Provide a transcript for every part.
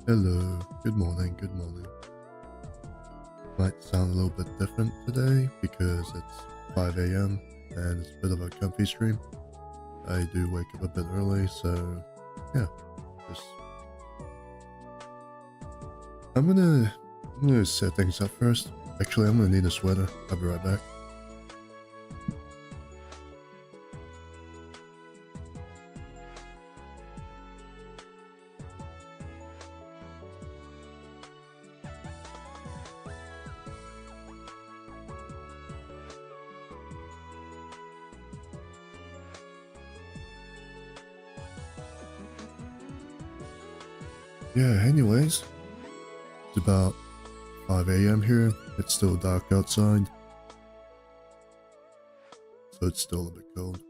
Hello, good morning, good morning. Might sound a little bit different today because it's 5 a.m. and it's a bit of a comfy stream. I do wake up a bit early, so yeah, just I'm gonna set things up first. Actually, I'm gonna need a sweater. I'll be right back. Yeah, anyways, it's about 5 a.m. here. It's still dark outside, so it's still a bit cold.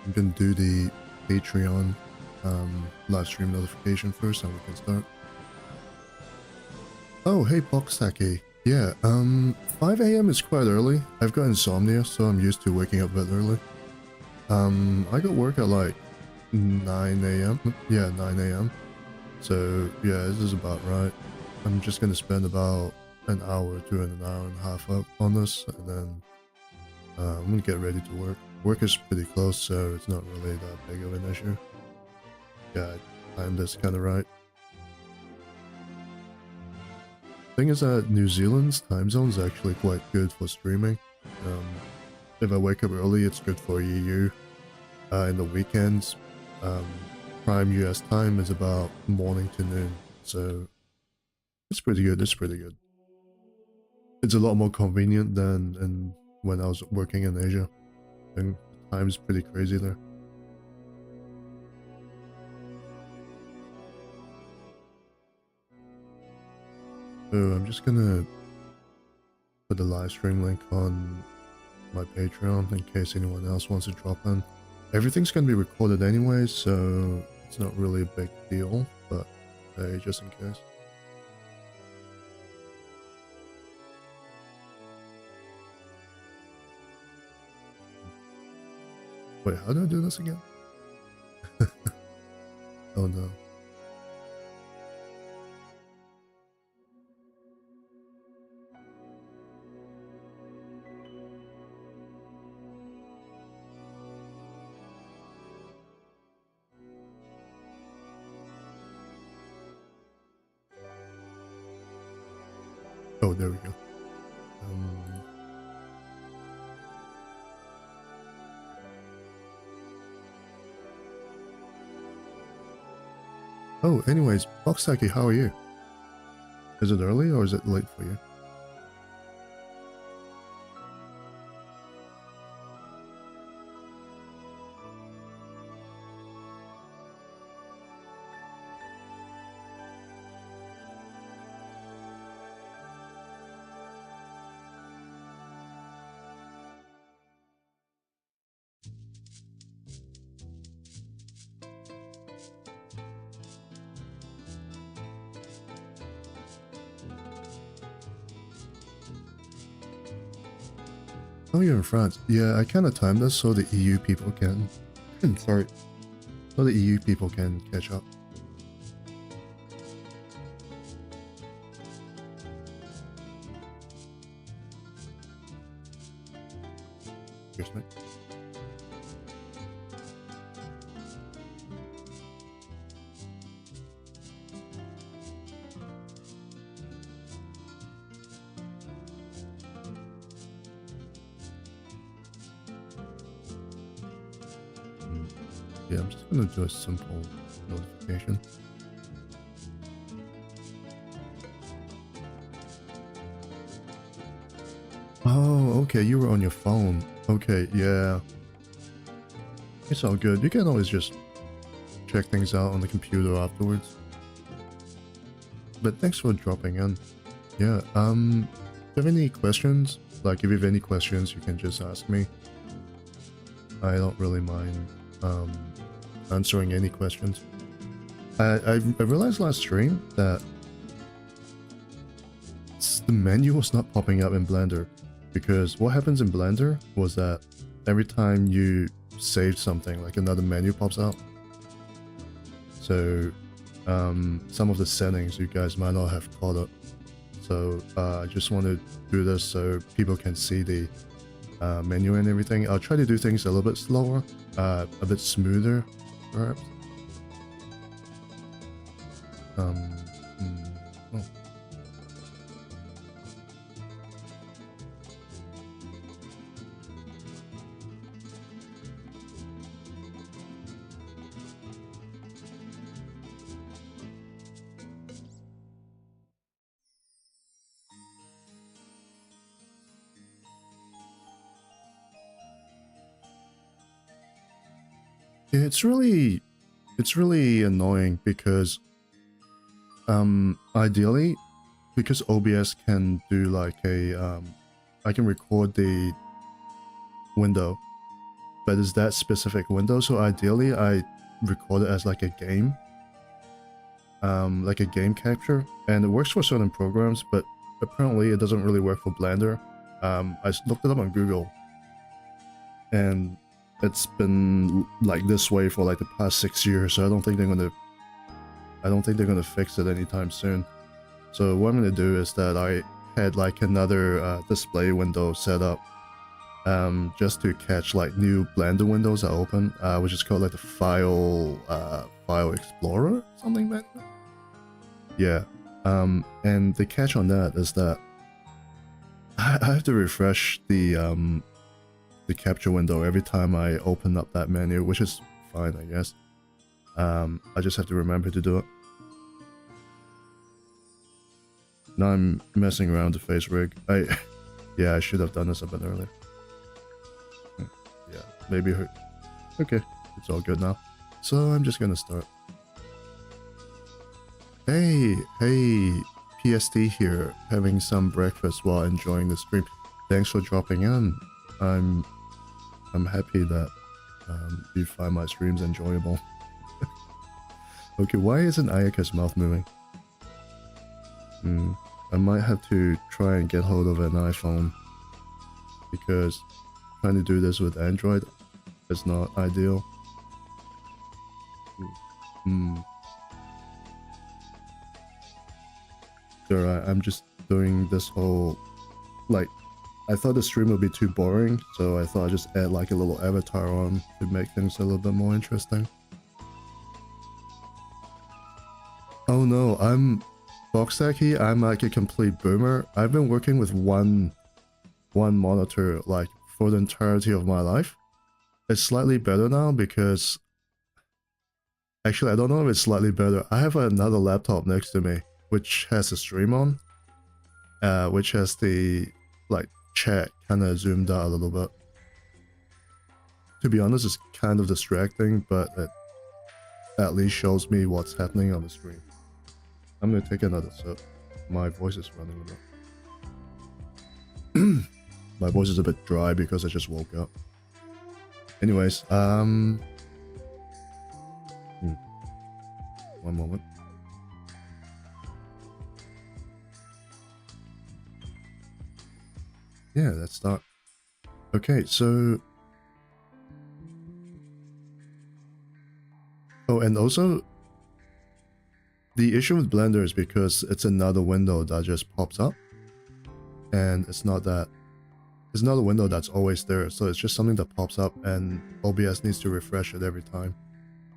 I'm gonna do the Patreon live stream notification first, and we can start. Oh, hey, Boxtacky. Yeah, 5 a.m. is quite early. I've got insomnia, so I'm used to waking up a bit early. I got work at like 9 a.m. Yeah, 9 a.m. So, yeah, this is about right. I'm just gonna spend about an hour to an hour and a half up on this, and then I'm gonna get ready to work. Work is pretty close, so it's not really that big of an issue. Yeah, I timed this kind of right. Thing is that New Zealand's time zone is actually quite good for streaming. If I wake up early, it's good for EU. In the weekends, um, prime US time is about morning to noon, so it's pretty good. It's pretty good. It's a lot more convenient than when I was working in Asia, and time's pretty crazy there. So I'm just gonna put the live stream link on my Patreon in case anyone else wants to drop in. Everything's gonna be recorded anyway, so it's not really a big deal, but hey, just in case. Wait, how do I do this again? Oh no. Oh, there we go. Oh, anyways, Boxtaki, how are you? Is it early or is it late for you? Oh, you're in France. Yeah, I kind of timed this so the EU people can... sorry. So the EU people can catch up. Cheers, mate. Yeah, I'm just gonna do a simple notification. Oh, okay, you were on your phone. Okay, yeah. It's all good. You can always just check things out on the computer afterwards. But thanks for dropping in. Yeah, do you have any questions? Like, if you have any questions, you can just ask me. I don't really mind answering any questions. I realized last stream that the menu was not popping up in Blender, because what happens in Blender was that every time you save something, like another menu pops out. So some of the settings you guys might not have caught up. So I just want to do this so people can see the menu and everything. I'll try to do things a little bit slower, a bit smoother, perhaps. Oh. It's really annoying because ideally, because OBS can do like a I can record the window, but it's that specific window, so ideally I record it as like a game, like a game capture, and it works for certain programs, but apparently it doesn't really work for Blender. I looked it up on Google, and it's been like this way for like the past 6 years, so I don't think they're gonna fix it anytime soon. So what I'm gonna do is that I had like another display window set up, just to catch like new Blender windows that open, which is called like the file explorer, something like that. Yeah. And the catch on that is that I have to refresh the capture window every time I open up that menu, which is fine, I guess. I just have to remember to do it. Now I'm messing around the face rig. Yeah, I should have done this a bit earlier. Yeah, maybe her. Okay, it's all good now. So I'm just gonna start. Hey, PST here, having some breakfast while enjoying the stream. Thanks for dropping in. I'm happy that you find my streams enjoyable. Okay, why isn't Ayaka's mouth moving? I might have to try and get hold of an iPhone, because trying to do this with Android is not ideal. Sure, I'm just doing this whole, like, I thought the stream would be too boring, so I thought I'd just add like a little avatar on to make things a little bit more interesting. Oh no, I'm Boxaki, I'm like a complete boomer. I've been working with one monitor like for the entirety of my life. It's slightly better now because actually I don't know if it's slightly better. I have another laptop next to me which has a stream on, which has the like chat kind of zoomed out a little bit. To be honest, it's kind of distracting, but it at least shows me what's happening on the screen. I'm gonna take another sip. My voice is running a bit. My voice is a bit dry because I just woke up. Anyways, one moment. Yeah, let's start. Okay, so... Oh, and also, the issue with Blender is because it's another window that just pops up. And it's not a window that's always there, so it's just something that pops up and OBS needs to refresh it every time.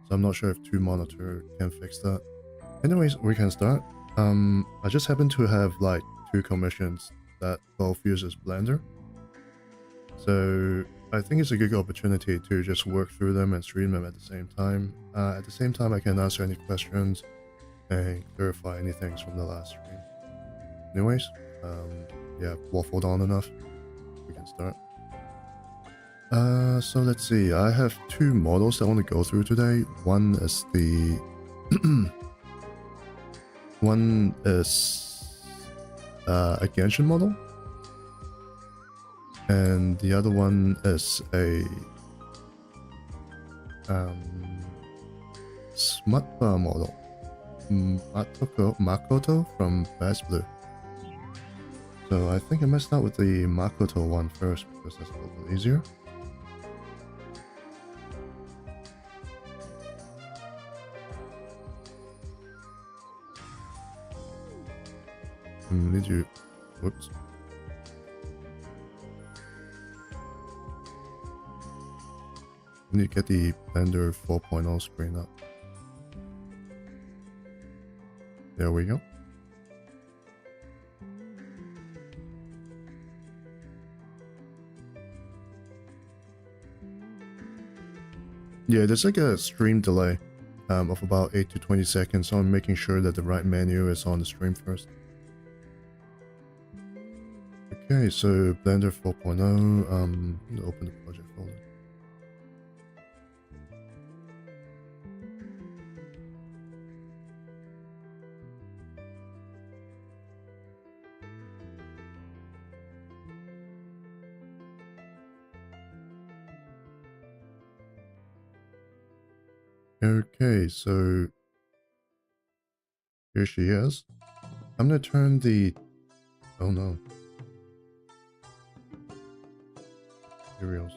So I'm not sure if 2 monitor can fix that. Anyways, we can start. I just happen to have like 2 commissions that both uses Blender. So I think it's a good opportunity to just work through them and stream them at the same time. At the same time, I can answer any questions and clarify any things from the last stream. Anyways, yeah, waffled on enough. We can start. So let's see. I have two models that I want to go through today. One is the one is a Genshin model, and the other one is a Smutba model, Makoto from VaM Blender. So I think I messed up with the Makoto one first because that's a little bit easier. Need you, whoops. Need to get the Blender 4.0 screen up. There we go. Yeah, there's like a stream delay of about 8 to 20 seconds, so I'm making sure that the right menu is on the stream first. Okay, so Blender 4.0, open the project folder. Okay, so here she is. I'm gonna turn the, oh no. Materials.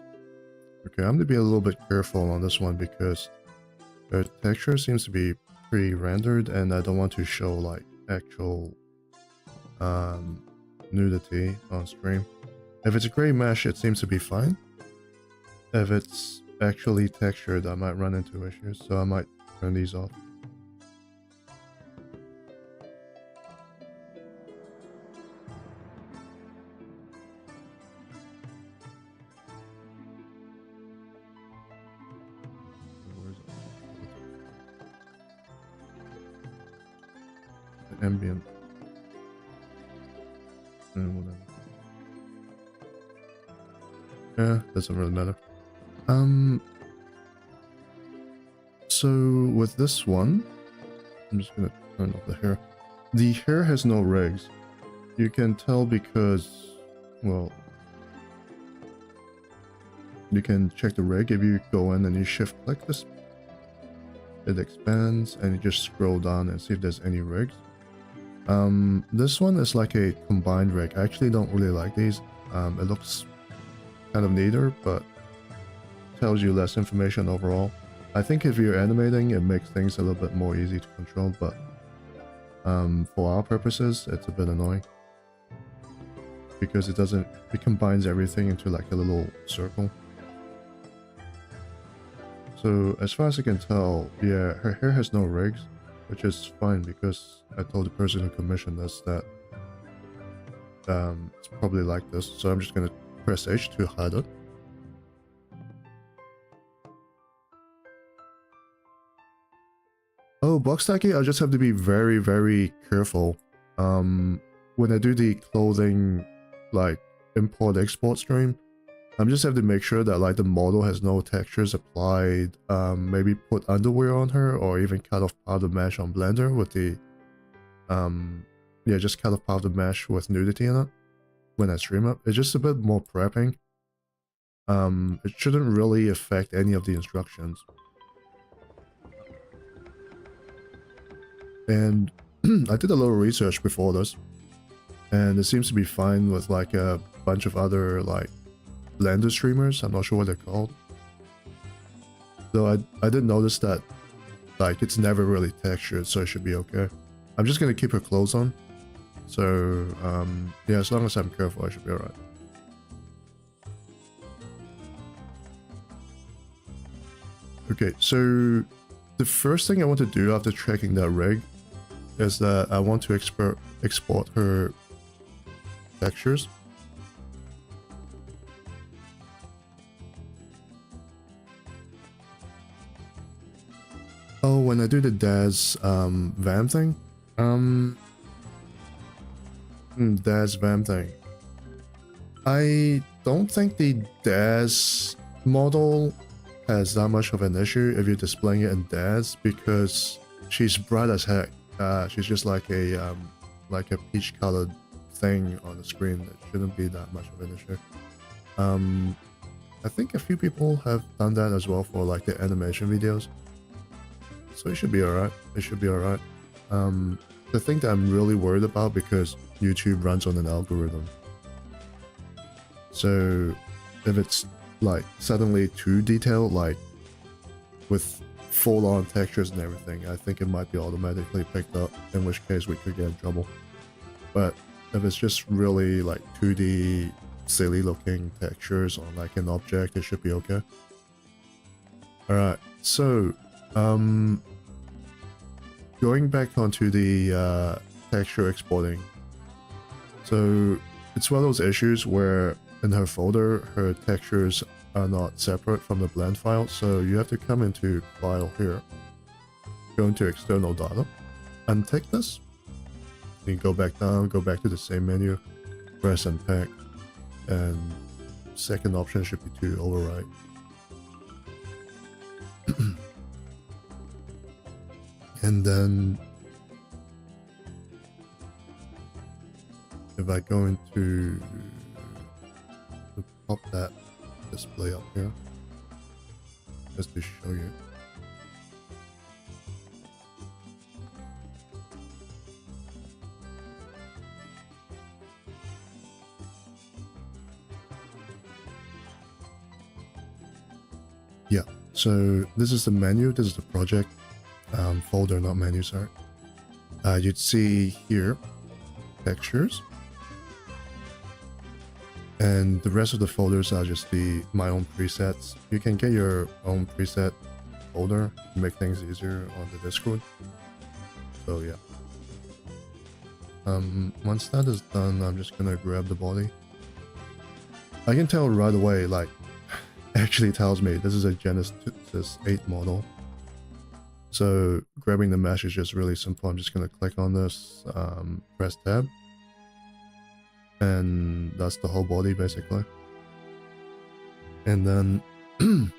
Okay, I'm gonna be a little bit careful on this one because the texture seems to be pre-rendered and I don't want to show like actual nudity on stream. If it's a gray mesh, it seems to be fine. If it's actually textured, I might run into issues, so I might turn these off. The ambient and whatever. Yeah, doesn't really matter. So with this one, I'm just gonna turn off the hair. The hair has no rigs. You can tell because, well, you can check the rig if you go in and you shift click this. It expands and you just scroll down and see if there's any rigs. This one is like a combined rig. I actually don't really like these. It looks kind of neater, but tells you less information overall. I think if you're animating, it makes things a little bit more easy to control, but for our purposes, it's a bit annoying because it combines everything into like a little circle. So as far as I can tell, yeah, her hair has no rigs, which is fine because I told the person who commissioned this that it's probably like this. So I'm just gonna press H to hide it. Oh, box stacking, I just have to be very, very careful. When I do the clothing, like, import-export stream, I just have to make sure that, like, the model has no textures applied, maybe put underwear on her, or even cut off part of the mesh on Blender with the, yeah, just cut off part of the mesh with nudity in it when I stream it. It's just a bit more prepping. It shouldn't really affect any of the instructions. And I did a little research before this, and it seems to be fine with like a bunch of other like Blender streamers. I'm not sure what they're called. Though I did notice that like it's never really textured, so it should be okay. I'm just gonna keep her clothes on. So yeah, as long as I'm careful, I should be alright. Okay, so the first thing I want to do after checking that rig is that I want to export her textures. Oh, when I do the DAS VaM thing? DAS VaM thing. I don't think the DAS model has that much of an issue if you're displaying it in DAS, because she's bright as heck. She's just like a peach colored thing on the screen. It shouldn't be that much of an issue. I think a few people have done that as well for like the animation videos. So it should be alright. It should be alright. The thing that I'm really worried about, because YouTube runs on an algorithm. So if it's like suddenly too detailed, like with full-on textures and everything, I think it might be automatically picked up, in which case we could get in trouble. But if it's just really like 2D silly looking textures on like an object, it should be okay. Alright, so going back onto the texture exporting. So it's one of those issues where in her folder, her textures are not separate from the blend file, so you have to come into File here, go into External Data, untick this, you go back down, go back to the same menu, press Unpack, and second option should be to overwrite. And then if I go into pop that display up here just to show you. Yeah, so this is the menu, this is the project folder, not menu, sorry. You'd see here textures, and the rest of the folders are just my own presets. You can get your own preset folder to make things easier on the Discord. So yeah. Once that is done, I'm just gonna grab the body. I can tell right away, like, actually tells me this is a Genesis 8 model. So grabbing the mesh is just really simple. I'm just gonna click on this, press tab, and that's the whole body basically. And then I'm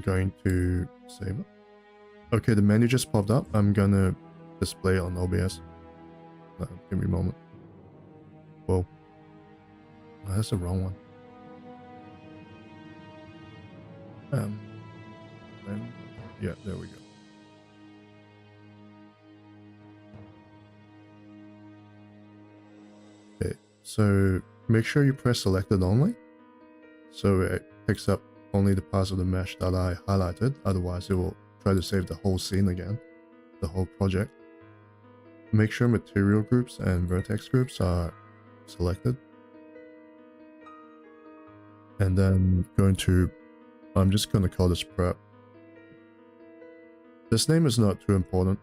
going to save it. Okay, the menu just popped up. I'm gonna display it on OBS. Give me a moment. Whoa, oh, that's the wrong one. Yeah, there we go. Okay, so make sure you press selected only, so it picks up only the parts of the mesh that I highlighted. Otherwise it will try to save the whole scene again, the whole project. Make sure material groups and vertex groups are selected, and then I'm just going to call this prep. This name is not too important.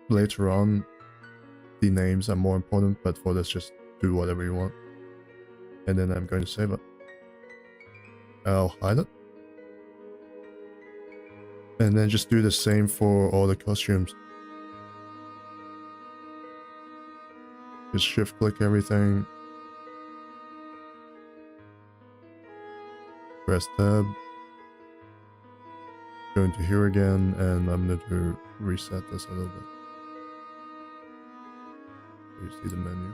Later on, the names are more important, but for this, just do whatever you want. And then I'm going to save it. I'll hide it. And then just do the same for all the costumes. Just shift click everything. Press tab. Go into here again, and I'm going to reset this a little bit. So you see the menu.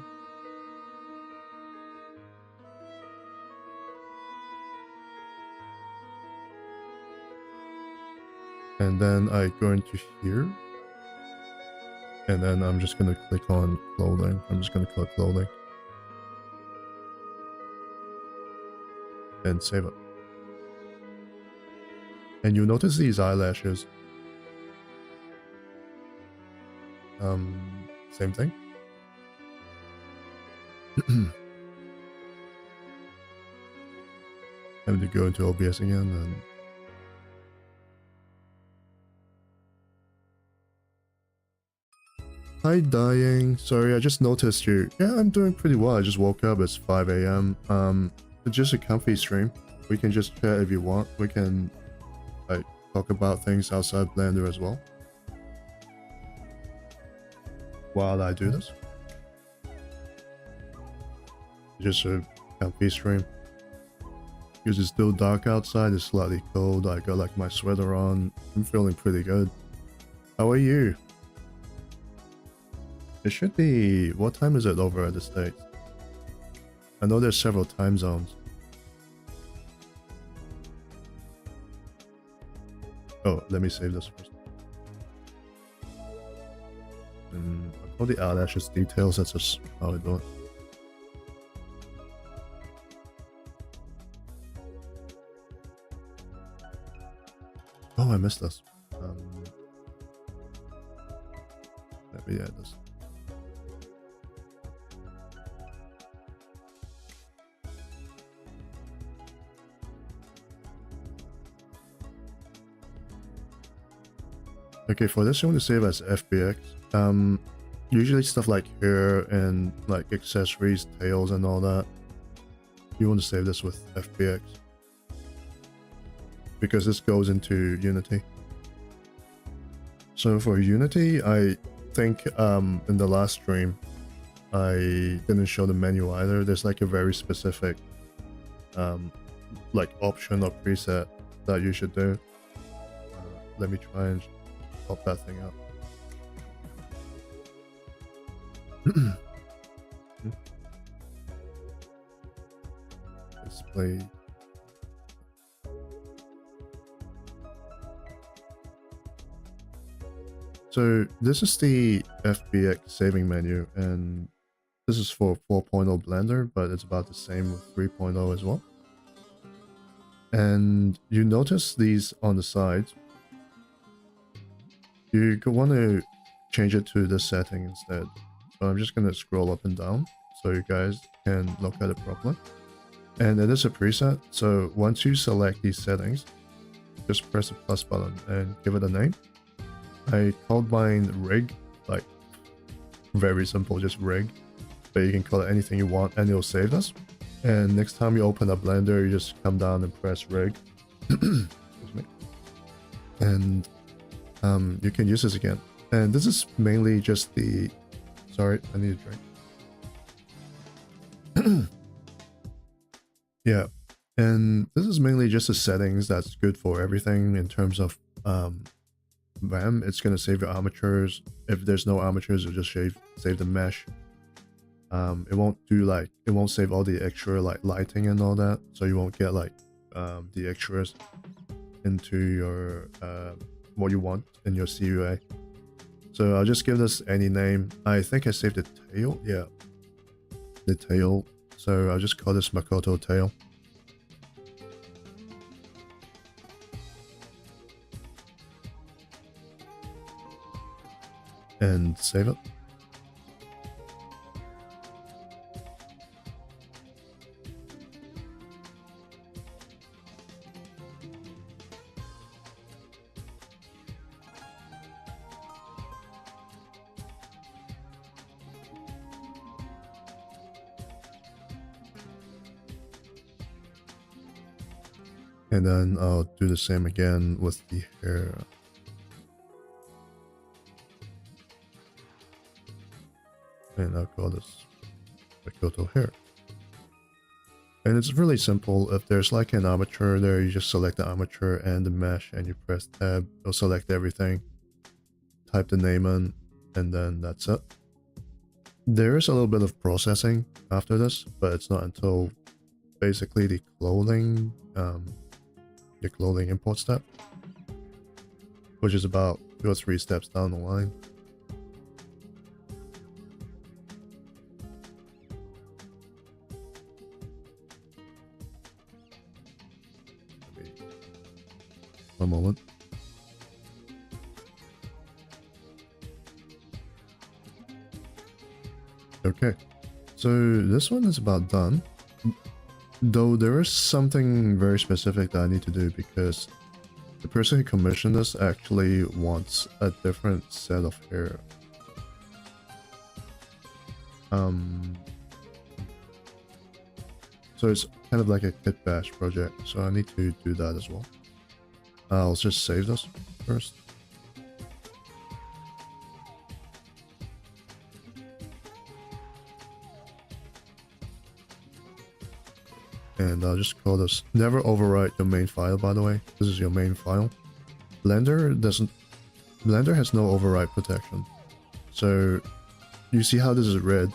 And then I go into here, and then I'm just going to click on clothing. I'm just going to click clothing and save it. And you'll notice these eyelashes. Same thing. Having to go into OBS again and hi dying. Sorry, I just noticed you. Yeah, I'm doing pretty well. I just woke up. It's 5 AM. It's just a comfy stream. We can just chat if you want. We can like talk about things outside Blender as well while I do this. Just a comfy stream. Because it's still dark outside, it's slightly cold, I got like my sweater on, I'm feeling pretty good. How are you? It should be... what time is it over at the States? I know there's several time zones. Oh, let me save this first. All the eyelashes details, that's just how I do it. Oh, I missed this. Let me add this. Okay, for this you want to save as FBX. Usually stuff like hair and like accessories, tails and all that, you want to save this with FBX. Because this goes into Unity. So for Unity, I think in the last stream, I didn't show the menu either. There's like a very specific like option or preset that you should do. Let me try and pop that thing up. Display. So this is the FBX saving menu, and this is for 4.0 Blender, but it's about the same with 3.0 as well. And you notice these on the side. You want to change it to this setting instead. So I'm just going to scroll up and down so you guys can look at it properly. And it is a preset, so once you select these settings, just press the plus button and give it a name. I called mine rig, like very simple, just rig, but you can call it anything you want and it'll save this. And next time you open up Blender, you just come down and press rig. Excuse me. And you can use this again. And this is mainly just the... Sorry, I need a drink. Yeah, and this is mainly just the settings that's good for everything in terms of VaM. It's going to save your armatures. If there's no armatures, it'll just save the mesh. It won't do like... it won't save all the extra like lighting and all that, so you won't get like the extras into your what you want in your CUA. So I'll just give this any name. I think I saved the tail. Yeah, the tail. So I'll just call this Makoto tail. And save it. And then I'll do the same again with the hair. And I'll call this Makoto hair. And it's really simple. If there's like an armature there, you just select the armature and the mesh and you press tab. It'll select everything. Type the name in and then that's it. There is a little bit of processing after this, but it's not until basically the clothing import step, which is about 2 or 3 steps down the line. One moment. Okay, so this one is about done. Though there is something very specific that I need to do because the person who commissioned this actually wants a different set of hair. So it's kind of like a kit bash project, so I need to do that as well. I'll just save this first. And I'll just call this. Never overwrite your main file, by the way. This is your main file. Blender has no overwrite protection. So you see how this is red?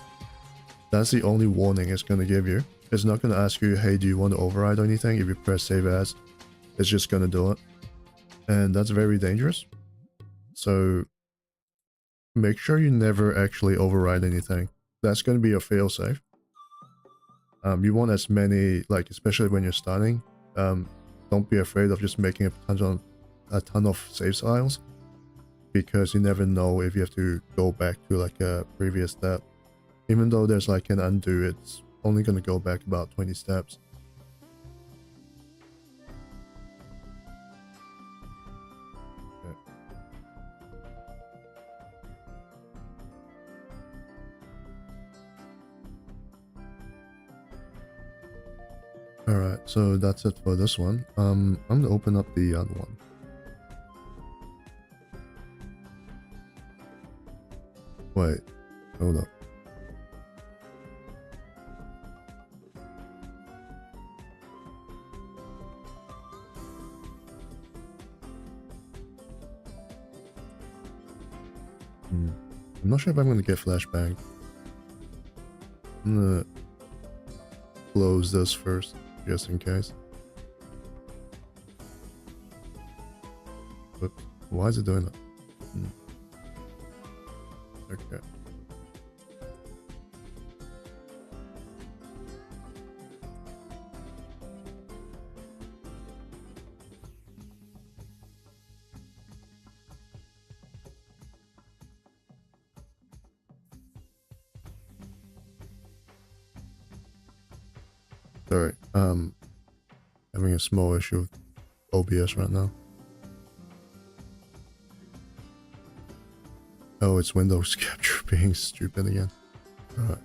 That's the only warning it's going to give you. It's not going to ask you, hey, do you want to override or anything? If you press save as, it's just going to do it. And that's very dangerous. So make sure you never actually override anything. That's going to be your failsafe. You want as many, like, especially when you're starting, don't be afraid of just making a ton of save files, because you never know if you have to go back to like a previous step. Even though there's like an undo, it's only going to go back about 20 steps. Alright, so that's it for this one. I'm gonna open up the other one. Wait, hold up. I'm not sure if I'm gonna get flashbang. I'm gonna close this first, just in case. But why is it doing that? Okay. Sorry, having a small issue with OBS right now. Oh, it's Windows Capture being stupid again. Alright.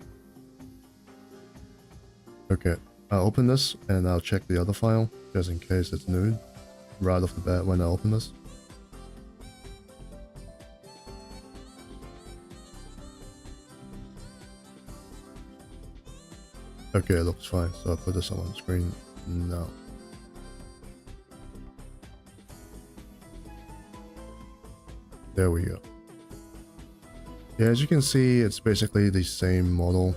Okay, I'll open this and I'll check the other file, just in case it's nude, right off the bat when I open this. Okay, it looks fine, so I'll put this on the screen now. There we go. Yeah, as you can see, it's basically the same model.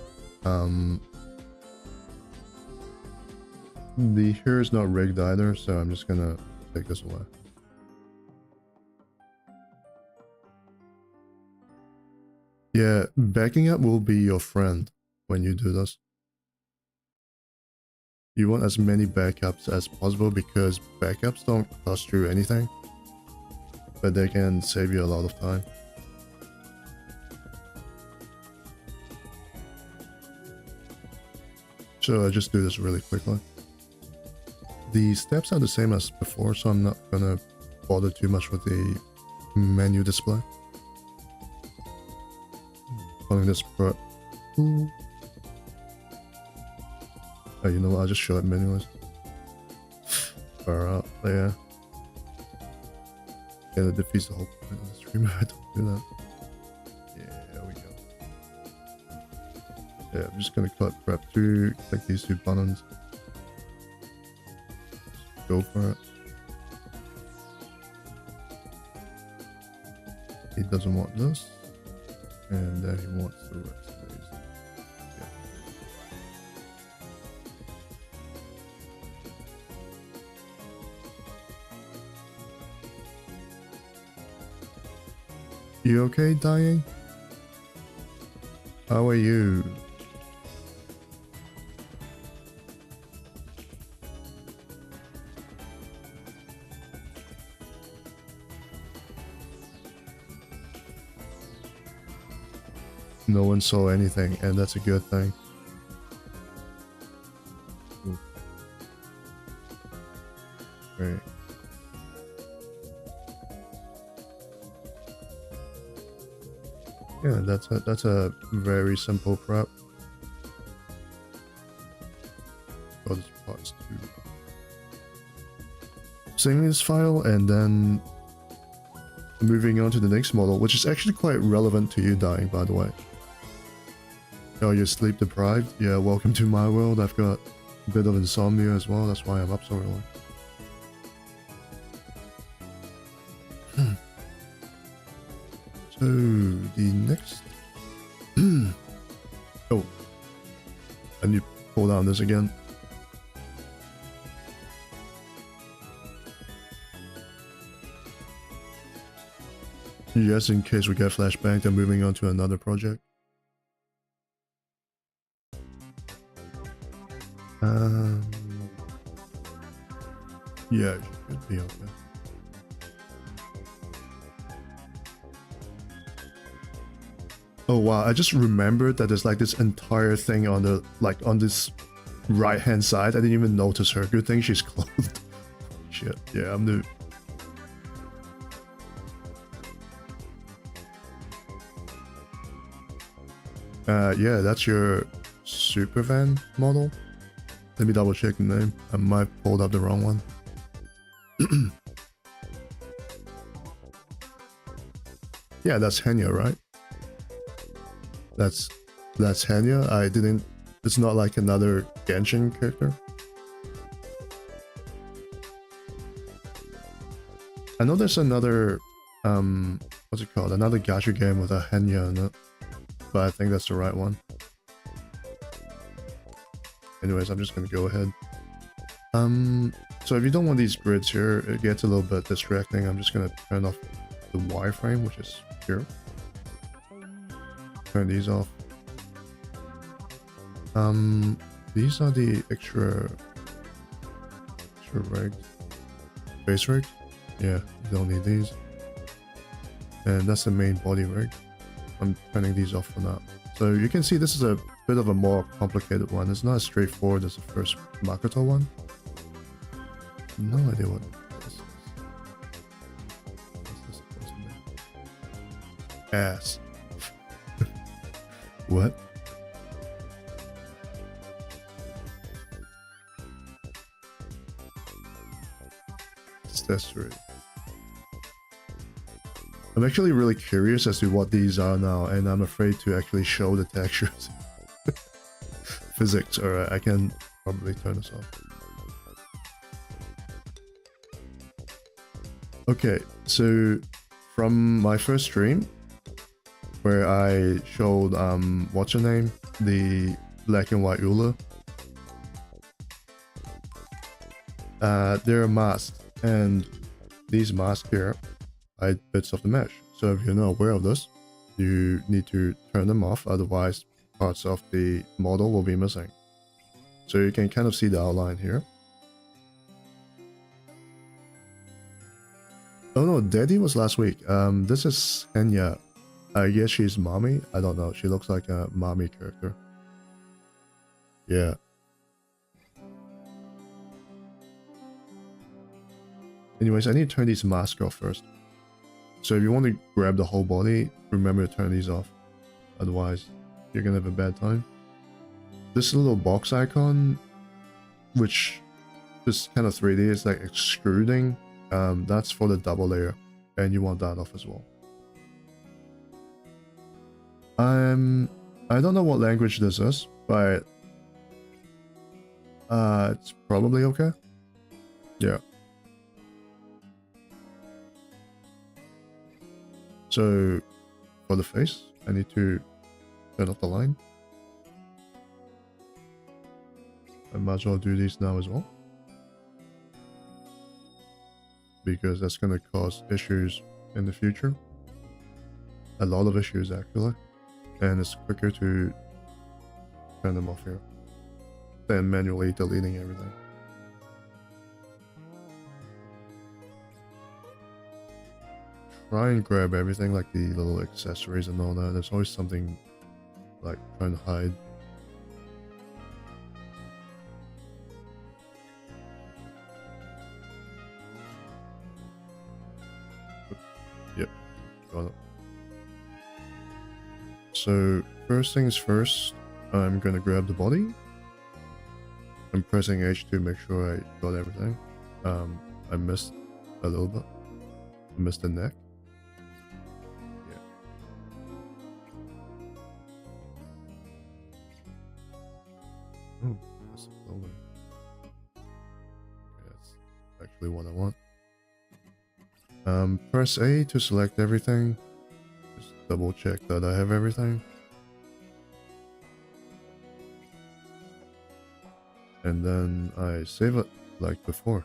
The hair is not rigged either, so I'm just gonna take this away. Yeah, backing up will be your friend when you do this. You want as many backups as possible, because backups don't cost you anything, but they can save you a lot of time. So I'll just do this really quickly. The steps are the same as before, so I'm not gonna bother too much with the menu display. Calling this prep. Oh, you know what? I'll just show it menus. Far out, yeah. Yeah, that defeats the whole point of the stream. I don't do that. Yeah, there we go. Yeah, I'm just gonna click prep 2, click these 2 buttons. Just go for it. He doesn't want this, and then he wants the rest of these. Yeah. You okay, dying? How are you? No one saw anything, and that's a good thing. Great. Yeah, that's a very simple prep. Oh, this part's too saving this file and then moving on to the next model, which is actually quite relevant to you dying, by the way. Oh, you're sleep deprived? Yeah, welcome to my world. I've got a bit of insomnia as well, that's why I'm up so early. So, the next... oh, I need to pull down this again. Just in case we get flashbanged and moving on to another project. Yeah, it should be okay. Oh wow, I just remembered that there's like this entire thing on the, like on this right hand side. I didn't even notice her. Good thing she's clothed. Shit, yeah, I'm the... yeah, that's your super van model. Let me double check the name. I might have pulled up the wrong one. Yeah, that's Henya, right? That's Henya. I didn't... It's not like another Genshin character. I know there's another... what's it called? Another gacha game with a Henya in it. But I think that's the right one. Anyways, I'm just gonna go ahead. So if you don't want these grids here, it gets a little bit distracting. I'm just gonna turn off the wireframe, which is here. Turn these off. These are the extra rigged. Face rig? Yeah, you don't need these. And that's the main body rig. I'm turning these off for now. So you can see this is a bit of a more complicated one. It's not as straightforward as the first Makoto one. No idea what this is. What's this supposed to be? Ass. What? Accessory. I'm actually really curious as to what these are now, and I'm afraid to actually show the textures. Physics, alright, I can probably turn this off. Okay, so from my first stream, where I showed, what's her name? The black and white Ula. They're masked, and these masks here hide bits of the mesh. So if you're not aware of this, you need to turn them off, otherwise parts of the model will be missing. So you can kind of see the outline here. Oh no, Daddy was last week. This is Henya. I guess she's mommy. I don't know. She looks like a mommy character. Yeah. Anyways, I need to turn these masks off first. So if you want to grab the whole body, remember to turn these off. Otherwise, you're gonna have a bad time. This little box icon, which is kind of 3D, is like extruding. That's for the double layer, and you want that off as well. I don't know what language this is, but it's probably okay. Yeah. So for the face, I need to turn off the line. I might as well do these now as well, because that's going to cause issues in the future. A lot of issues actually, and it's quicker to turn them off here than manually deleting everything. Try and grab everything, like the little accessories and all that. There's always something like trying to hide. Yep, got it. So first things first, I'm gonna grab the body. I'm pressing H to make sure I got everything. I missed a little bit. I missed the neck. Yeah. Oh, that's a clothing. Okay, that's actually what I want. Press A to select everything. Just double check that I have everything. And then I save it like before.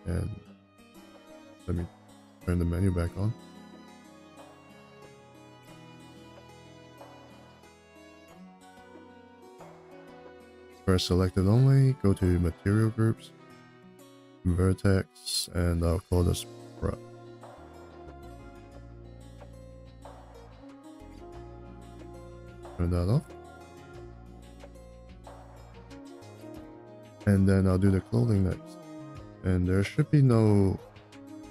And let me turn the menu back on. Press selected only, go to material groups, vertex, and I'll call this prep. Turn that off. And then I'll do the clothing next. And there should be no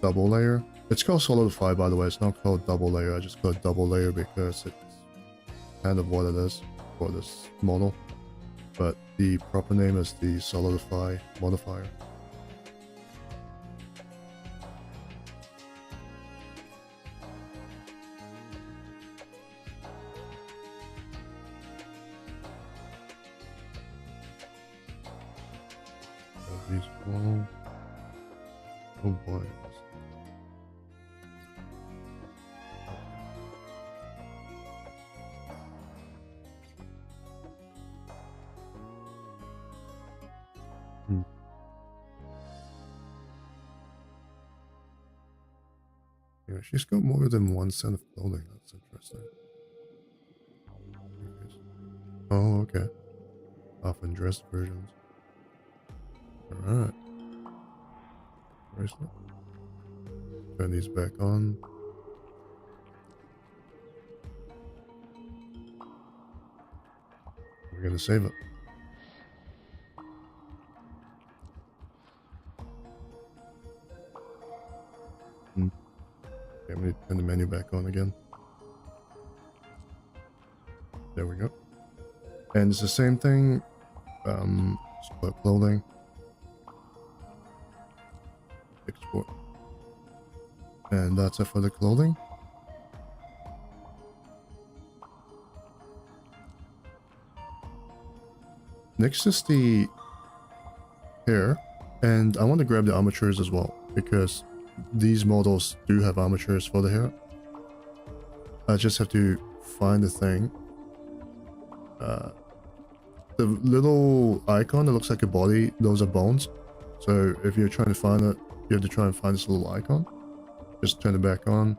double layer. It's called solidify, by the way. It's not called double layer. I just call it double layer because it's kind of what it is for this model. But the proper name is the solidify modifier. These all. Oh boy. Yeah, she's got more than one set of clothing. That's interesting. Oh, okay. Often dressed versions. Alright. Bracelet. Turn these back on. We're gonna save it. Okay, I'm gonna turn the menu back on again. There we go. And it's the same thing. Split clothing. Export. And that's it for the clothing. Next is the hair. And I want to grab the armatures as well, because these models do have armatures for the hair. I just have to find the thing. The little icon that looks like a body, those are bones. So if you're trying to find it, you have to try and find this little icon. Just turn it back on.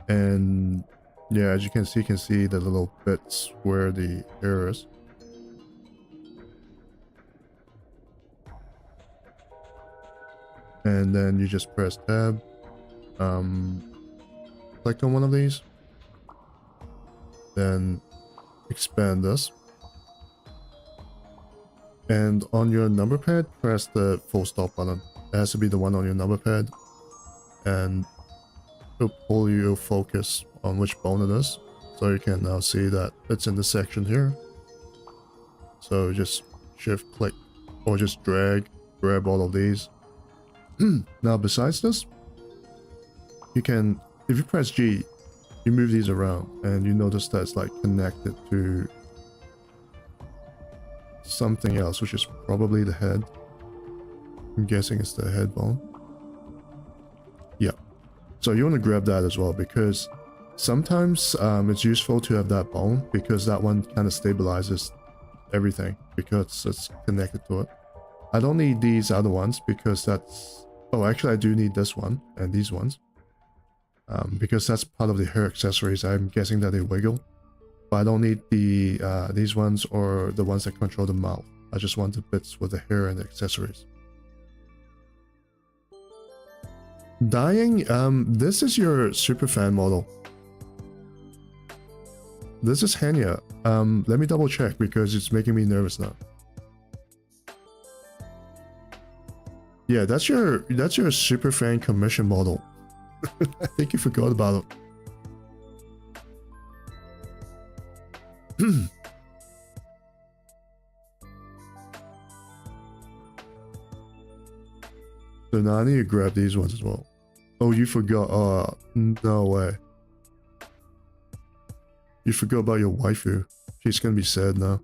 And yeah, as you can see the little bits where the hair is. And then you just press tab. Click on one of these. Then expand this. And on your number pad, press the full stop button. It has to be the one on your number pad. And it'll pull your focus on which bone it is. So you can now see that it's in the section here. So just shift click or just drag, grab all of these. Now besides this, you can, if you press G, you move these around and you notice that it's like connected to something else, which is probably the head. I'm guessing it's the head bone. Yeah. So you want to grab that as well, because sometimes it's useful to have that bone, because that one kind of stabilizes everything because it's connected to it. I don't need these other ones because that's... Oh, actually I do need this one and these ones. Because that's part of the hair accessories. I'm guessing that they wiggle. But I don't need the these ones or the ones that control the mouth. I just want the bits with the hair and the accessories. Dyeing, this is your superfan model. This is Hanya. Let me double check because it's making me nervous now. Yeah, that's your superfan commission model. I think you forgot about it. So now I need to grab these ones as well. Oh, you forgot. Oh, no way. You forgot about your waifu. She's gonna be sad now.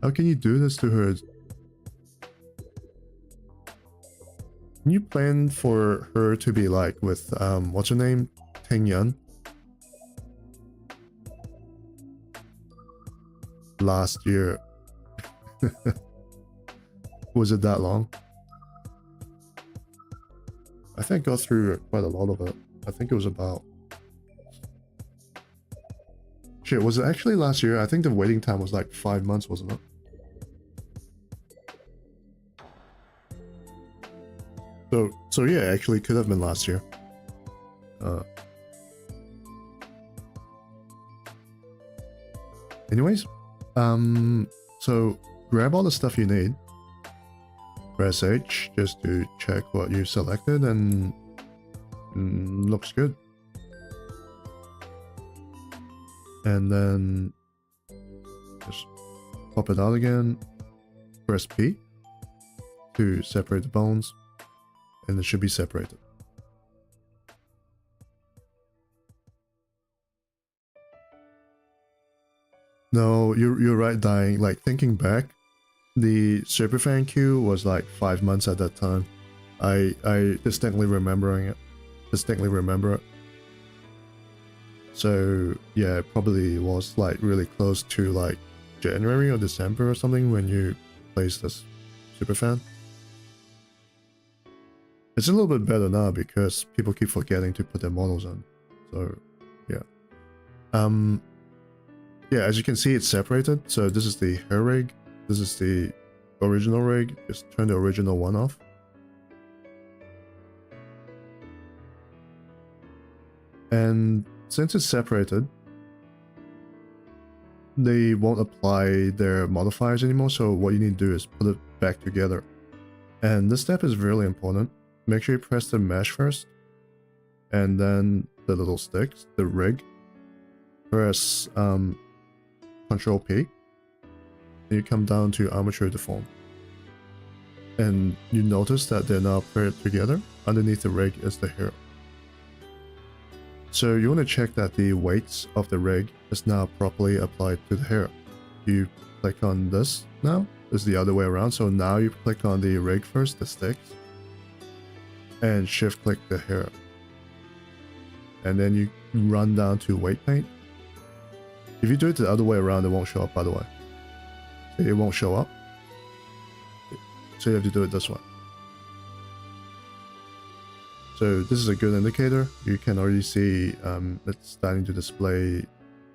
How can you do this to her? Can you plan for her to be like with, what's her name? Ting Yun? Last year. Was it that long? I think I got through quite a lot of it. I think it was about... Shit, was it actually last year? I think the waiting time was like 5 months, wasn't it? So yeah, actually could have been last year. Anyways, so grab all the stuff you need. Press H just to check what you selected, and looks good. And then just pop it out again. Press P to separate the bones, and it should be separated. No, you're right, Dying. Like, thinking back, the Superfan queue was like 5 months at that time. I distinctly remember it. So yeah, it probably was like really close to like January or December or something when you placed this Superfan. It's a little bit better now because people keep forgetting to put their models on. So yeah. Yeah, as you can see, it's separated. So this is the hair rig. This is the original rig. Just turn the original one off. And since it's separated, they won't apply their modifiers anymore. So what you need to do is put it back together. And this step is really important. Make sure you press the mesh first, and then the little sticks, the rig. Press Control P. And you come down to armature deform. And you notice that they're now paired together. Underneath the rig is the hair. So you want to check that the weights of the rig is now properly applied to the hair. You click on this now. It's the other way around. So now you click on the rig first, the sticks, and shift click the hair. And then you run down to weight paint. If you do it the other way around, it won't show up, by the way. It won't show up. So you have to do it this way. So this is a good indicator. You can already see it's starting to display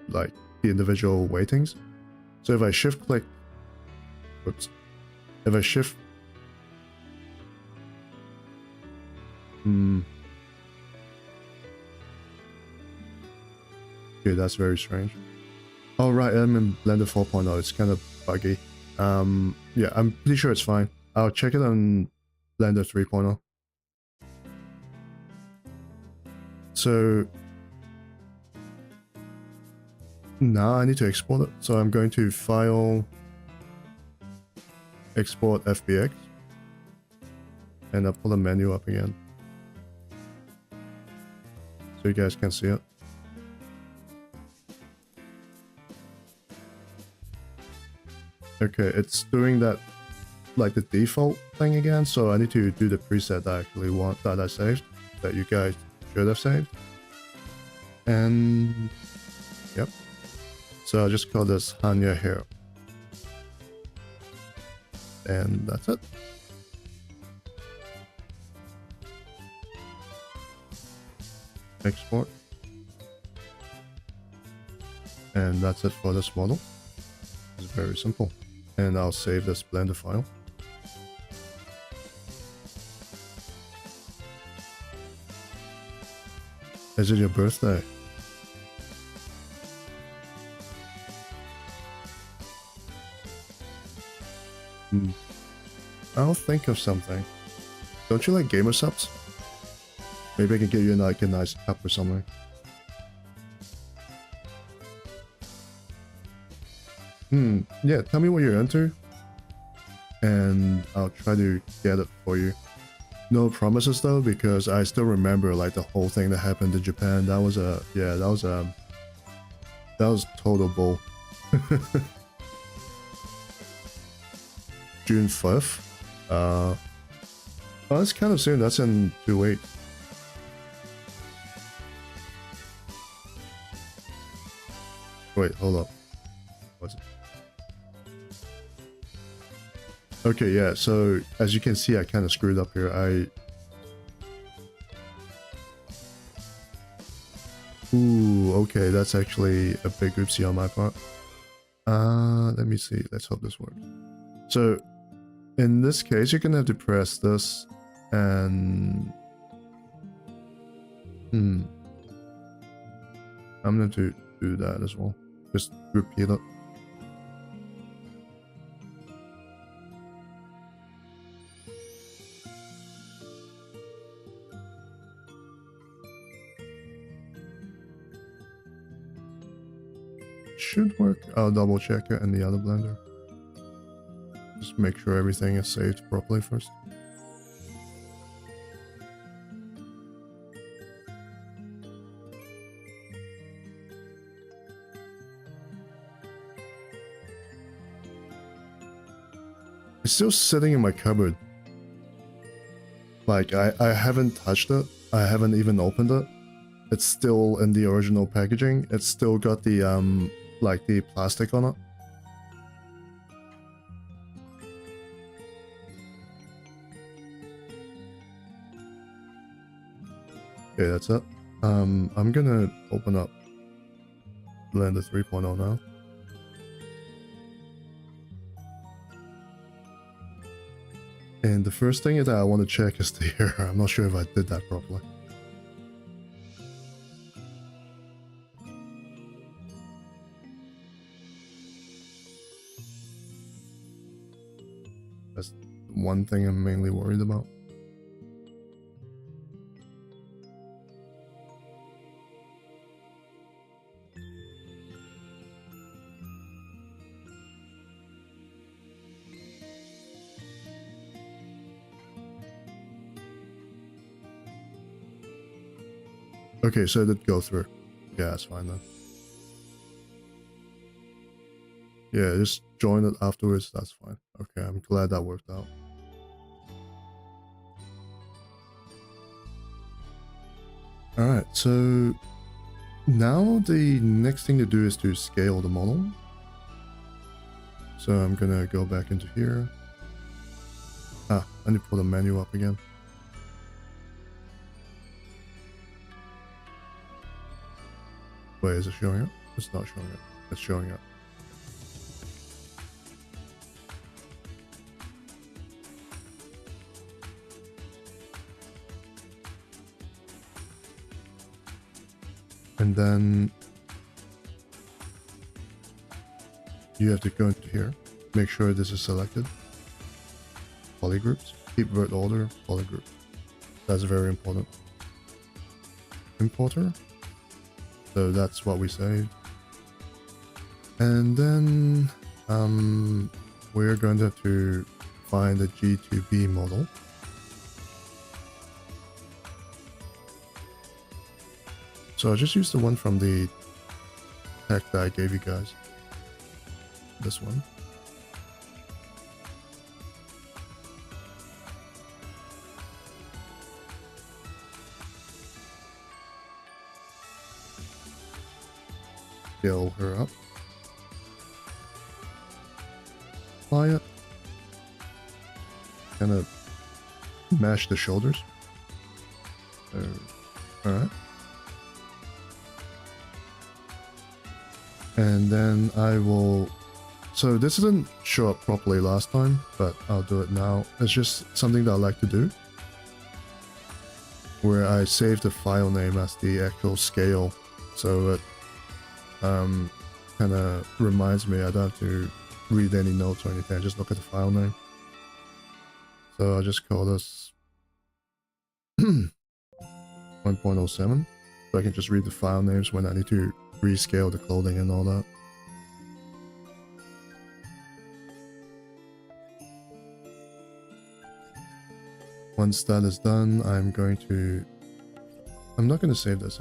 like the individual weightings. So if I shift click, whoops, if I shift, okay, that's very strange. Oh right, I'm in Blender 4.0. It's kind of buggy. Yeah, I'm pretty sure it's fine. I'll check it on Blender 3.0. So now I need to export it. So I'm going to File, Export FBX, and I'll pull the menu up again so you guys can see it. Okay, it's doing that like the default thing again, so I need to do the preset that I actually want, that I saved, that you guys should have saved. And yep, so I'll just call this Hanya Hair, and that's it. Export, and that's it for this model. It's very simple. And I'll save this Blender file. Is it your birthday? I'll think of something. Don't you like gamer subs? Maybe I can get you like a nice cup or something. Yeah, tell me what you're into, and I'll try to get it for you. No promises though, because I still remember like the whole thing that happened in Japan. That was that was total bull. June 5th. Oh, that's kind of soon. That's in 2 weeks. Wait, hold up. What's it? Okay, yeah, so as you can see, I kind of screwed up here. Ooh, okay, that's actually a big oopsie on my part. Let me see. Let's hope this works. So, in this case, you're gonna have to press this and... I'm going to do that as well. Just repeat it. Should work. I'll double check it in the other blender. Just make sure everything is saved properly first. It's still sitting in my cupboard. Like, I haven't touched it. I haven't even opened it. It's still in the original packaging. It's still got the, like the plastic on it. Okay, that's it. I'm gonna open up Blender 3.0 now. And the first thing that I want to check is the error. I'm not sure if I did that properly. That's one thing I'm mainly worried about. Okay, so it did go through. Yeah, that's fine then. Yeah, just join it afterwards, that's fine. Okay, I'm glad that worked out. Alright, so now the next thing to do is to scale the model. So I'm gonna go back into here. I need to pull the menu up again. Wait, is it showing up? It's not showing up. It's showing up. And then you have to go into here, make sure this is selected. Polygroups, keep vert order, polygroups. That's very important. Importer. So that's what we saved. And then we're going to have to find the G2B model. So I'll just use the one from the tech that I gave you guys. This one. Scale her up. Apply it. Kind of mash the shoulders. Alright. And then I will... So this didn't show up properly last time, but I'll do it now. It's just something that I like to do, where I save the file name as the actual scale, so it kind of reminds me I don't have to read any notes or anything. I just look at the file name. So I'll just call this 1.07, so I can just read the file names when I need to rescale the clothing and all that. Once that is done, I'm not going to save this.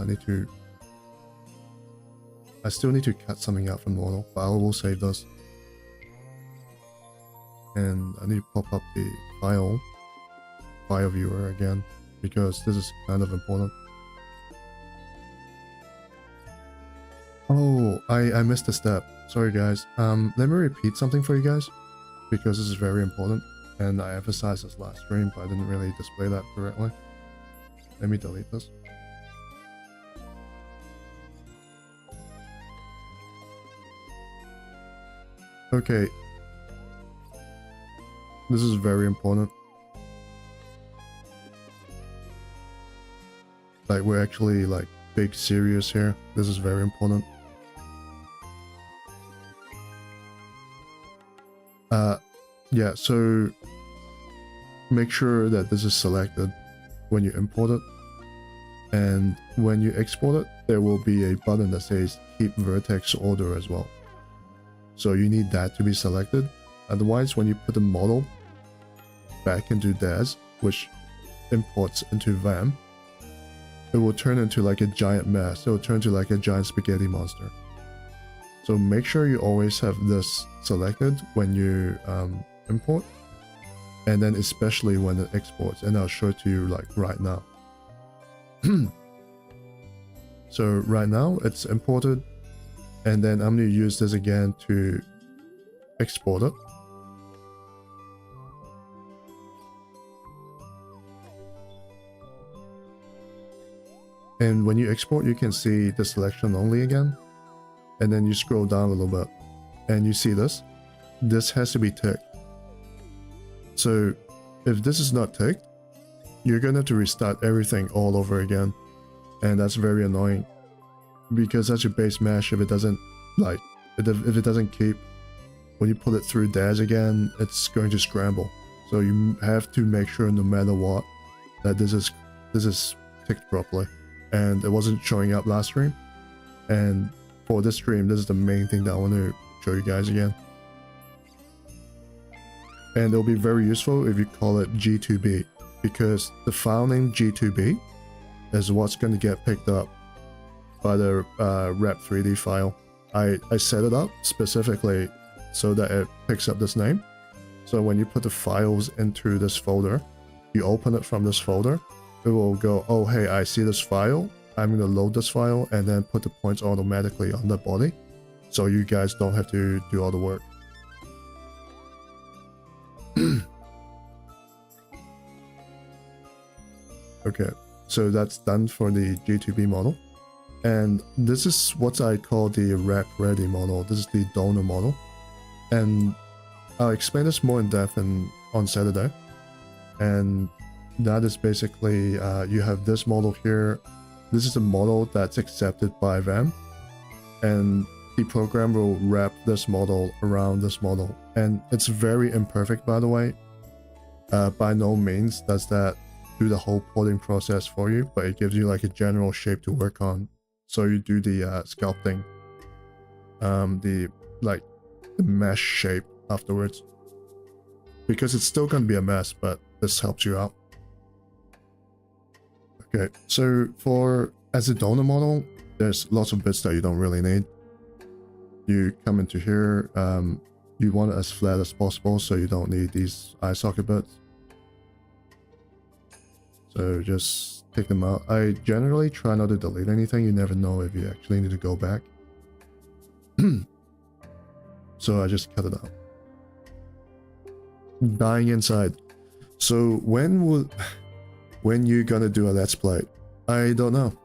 I still need to cut something out from model, but I will save this. And I need to pop up the file viewer again, because this is kind of important. Oh, I missed a step. Sorry guys. Let me repeat something for you guys, because this is very important, and I emphasized this last stream, but I didn't really display that correctly. Let me delete this. Okay. This is very important. Like, we're actually like big serious here. This is very important. Yeah, so make sure that this is selected when you import it. And when you export it, there will be a button that says keep vertex order as well. So you need that to be selected. Otherwise, when you put the model back into DAS, which imports into VaM, it will turn into like a giant mess. It will turn to like a giant spaghetti monster. So make sure you always have this selected when you import, and then especially when it exports, and I'll show it to you like right now. So right now it's imported, and then I'm going to use this again to export it. And when you export, you can see the selection only again, and then you scroll down a little bit and you see this has to be ticked. So if this is not ticked, you're gonna have to restart everything all over again, and that's very annoying, because that's your base mesh. If it doesn't like, if it doesn't keep, when you put it through DAS again, it's going to scramble. So you have to make sure, no matter what, that this is ticked properly. And it wasn't showing up last stream, and for this stream, this is the main thing that I want to show you guys again. And it'll be very useful if you call it G2B, because the file name G2B is what's going to get picked up by the rep3d file. I set it up specifically so that it picks up this name. So when you put the files into this folder, you open it from this folder, it will go, oh hey, I see this file, I'm going to load this file, and then put the points automatically on the body, so you guys don't have to do all the work. Okay, so that's done for the G2B model. And this is what I call the rep ready model. This is the donor model. And I'll explain this more in depth on Saturday. And that is basically, you have this model here. This is a model that's accepted by VaM, and the program will wrap this model around this model. And it's very imperfect, by the way. By no means does that do the whole porting process for you, but it gives you like a general shape to work on. So you do the sculpting, the mesh shape afterwards, because it's still going to be a mess, but this helps you out. Okay, so as a donor model, there's lots of bits that you don't really need. You come into here, you want it as flat as possible, so you don't need these eye socket bits. So just take them out. I generally try not to delete anything. You never know if you actually need to go back. So I just cut it out. Dying inside. So when you gonna do a let's play? I don't know.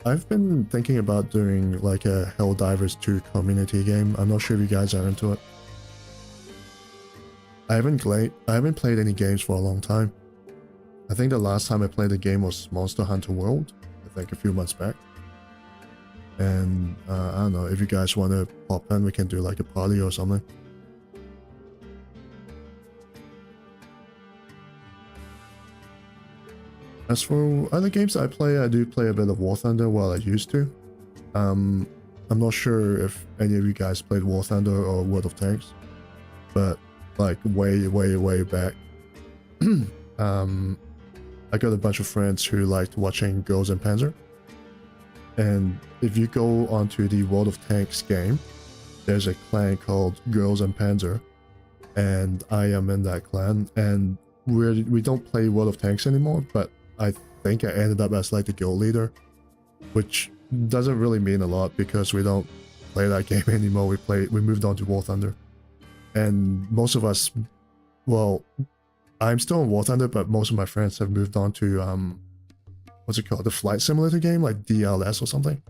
I've been thinking about doing like a Helldivers 2 community game. I'm not sure if you guys are into it. I haven't played any games for a long time. I think the last time I played a game was Monster Hunter World, I think a few months back. And I don't know, if you guys want to pop in, we can do like a party or something. As for other games I play, I do play a bit of War Thunder while I used to. I'm not sure if any of you guys played War Thunder or World of Tanks, but like way back. I got a bunch of friends who liked watching Girls and Panzer. And if you go onto the World of Tanks game, there's a clan called Girls and Panzer, and I am in that clan. And we don't play World of Tanks anymore, but I think I ended up as like the guild leader, which doesn't really mean a lot because we don't play that game anymore. We moved on to War Thunder, and most of us, well, I'm still in War Thunder, but most of my friends have moved on to what's it called, the flight simulator game, like DLS or something.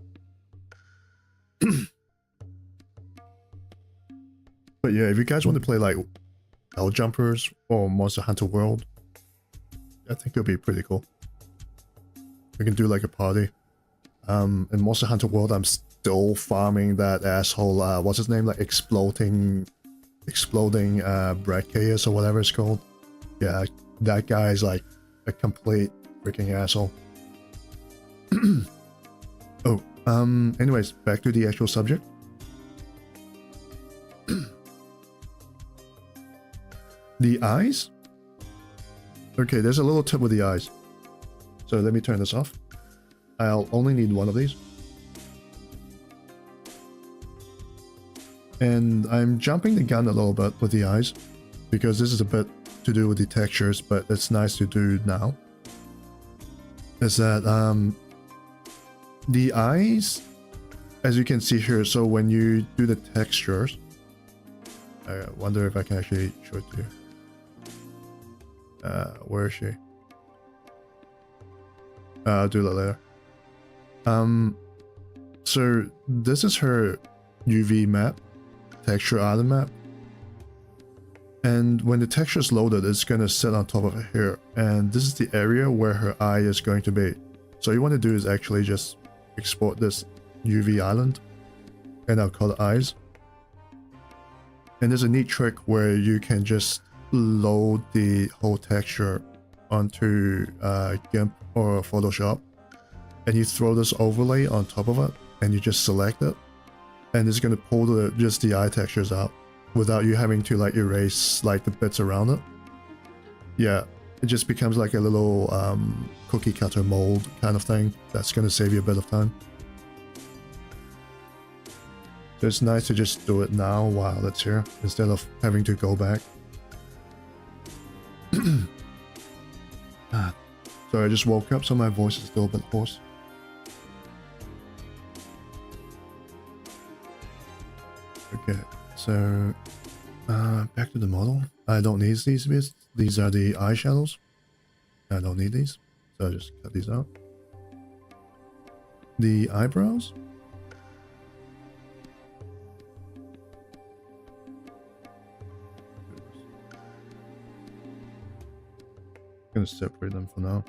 But yeah, if you guys want to play like Hell Jumpers or Monster Hunter World, I think it'll be pretty cool. We can do like a party. In Monster Hunter World, I'm still farming that asshole, what's his name, like exploding Brad Chaos or whatever it's called. Yeah, that guy is like a complete freaking asshole. Oh, anyways, back to the actual subject. The eyes? Okay, there's a little tip with the eyes. So let me turn this off. I'll only need one of these. And I'm jumping the gun a little bit with the eyes, because this is a bit to do with the textures, but it's nice to do now. Is that the eyes, as you can see here, so when you do the textures, I wonder if I can actually show it to you. Where is she? I'll do that later. So this is her UV map, texture island map. And when the texture is loaded, it's going to sit on top of her here. And this is the area where her eye is going to be. So you want to do is actually just export this UV island, and I'll call it eyes. And there's a neat trick where you can just load the whole texture onto GIMP or Photoshop, and you throw this overlay on top of it, and you just select it, and it's going to pull just the eye textures out without you having to like erase like the bits around it. Yeah, it just becomes like a little cookie cutter mold kind of thing. That's going to save you a bit of time. So it's nice to just do it now while it's here instead of having to go back. Sorry, I just woke up, so my voice is still a bit hoarse. Okay, so back to the model. I don't need these bits. These are the eyeshadows. I don't need these, so I just cut these out. The eyebrows. I'm gonna separate them for now.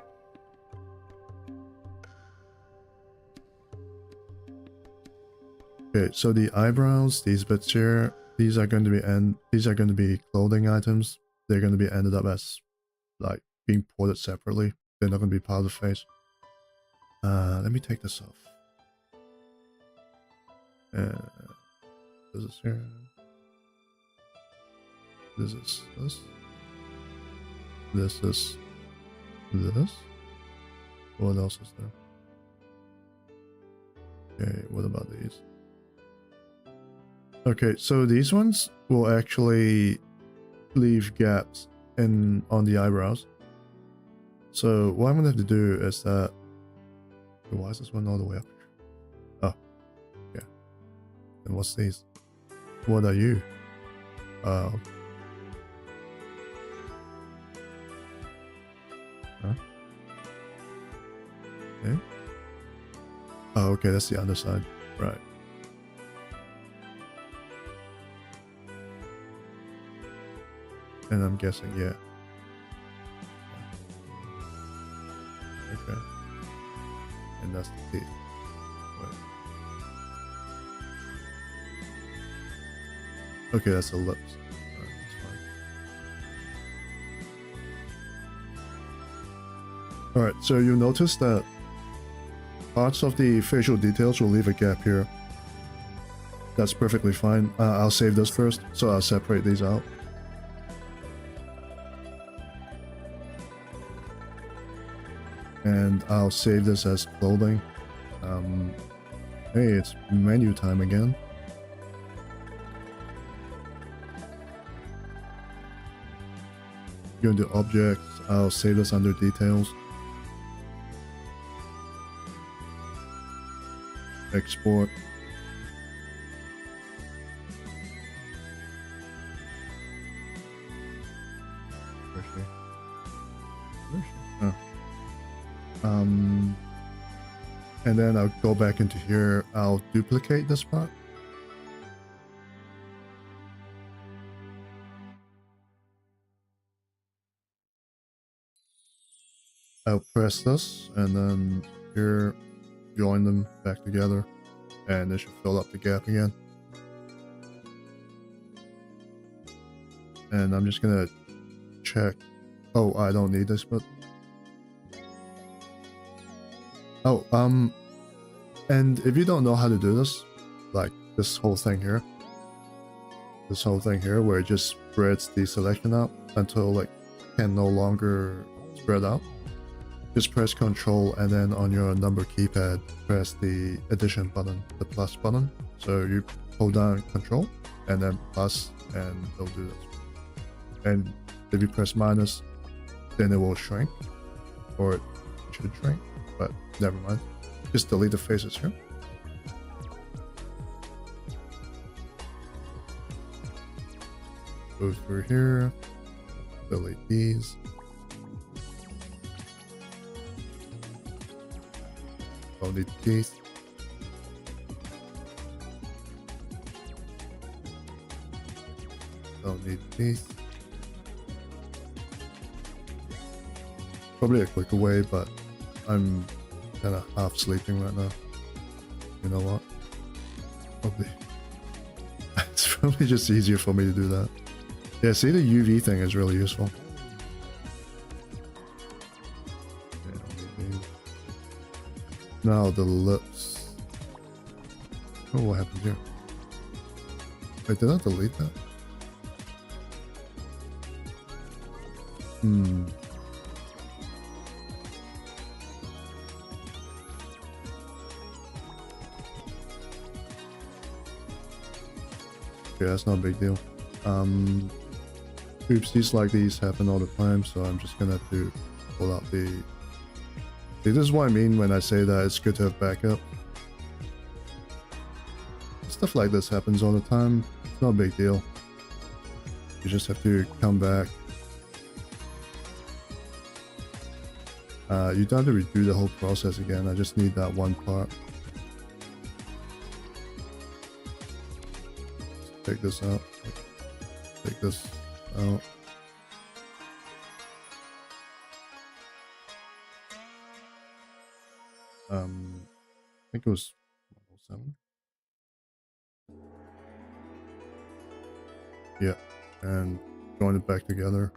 Okay, so the eyebrows, these bits here, these are going to be clothing items. They're going to be ended up as like being ported separately. They're not going to be part of the face. Let me take this off. This is here. This is this. This is this. What else is there? Okay, what about these? Okay, so these ones will actually leave gaps on the eyebrows. So what I'm gonna have to do is that. Why is this one all the way up? Oh, yeah. And what's these? What are you? Huh? Okay. Oh, okay, that's the underside. Right. And I'm guessing, yeah. Okay. And that's the teeth. Right. Okay, that's the lips. Alright, that's Alright, so you notice that parts of the facial details will leave a gap here. That's perfectly fine. I'll save this first, so I'll separate these out. And I'll save this as clothing. Hey, it's menu time again. Go into objects, I'll save this under details. Export. Where's she? Where's she? Oh. And then I'll go back into here, I'll duplicate this part. I'll press this, and then here, join them back together, and it should fill up the gap again. And I'm just gonna check. Oh, I don't need this, but oh, and if you don't know how to do this, like this whole thing here where it just spreads the selection out until like can no longer spread out, just press Control and then on your number keypad press the addition button, the plus button. So you hold down Control and then plus, and it'll do this. And if you press minus, then it will shrink, or it should shrink, but never mind. Just delete the faces here. Go through here, delete these. Don't need teeth. Don't need teeth. Probably a quicker way, but I'm kind of half sleeping right now. You know what? Probably. It's probably just easier for me to do that. Yeah, see, the UV thing is really useful. Now the lips. Oh, what happened here? Wait, did I delete that? Yeah, that's not a big deal. Oopsies like these happen all the time, so I'm just gonna have to pull out the... See, this is what I mean when I say that it's good to have backup. Stuff like this happens all the time. It's not a big deal. You just have to come back. You don't have to redo the whole process again. I just need that one part. Take this out. Take this out. I think it was 107. Yeah, and join it back together.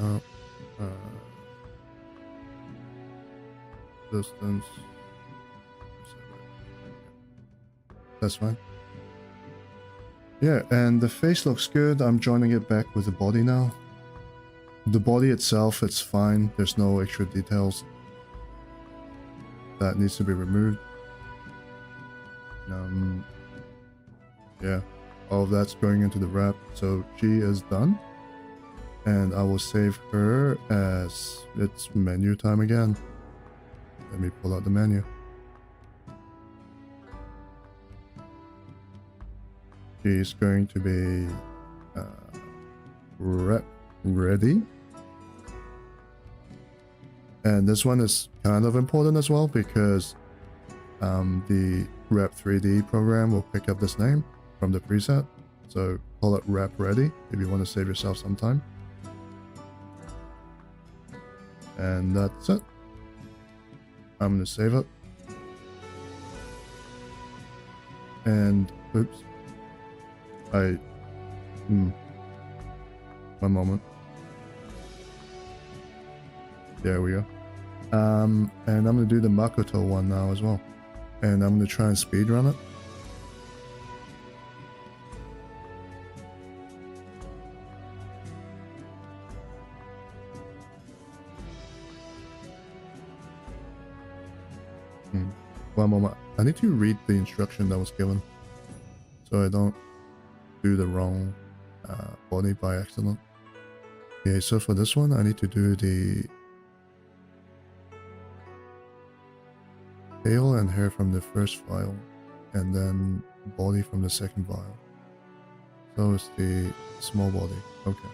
Out. Distance. That's fine. Yeah, and the face looks good. I'm joining it back with the body now. The body itself, it's fine. There's no extra details that needs to be removed. Yeah, all of that's going into the wrap. So she is done. And I will save her as it's menu time again. Let me pull out the menu. She's going to be ready. And this one is kind of important as well because the Wrap 3D program will pick up this name from the preset. So call it Wrap Ready if you want to save yourself some time. And that's it. I'm going to save it. And oops. One moment. There we go. And I'm gonna do the Makoto one now as well. And I'm gonna try and speedrun it. One moment. I need to read the instruction that was given, so I don't do the wrong body by accident. Okay, so for this one, I need to do the tail and hair from the first file, and then body from the second file. So it's the small body. Okay.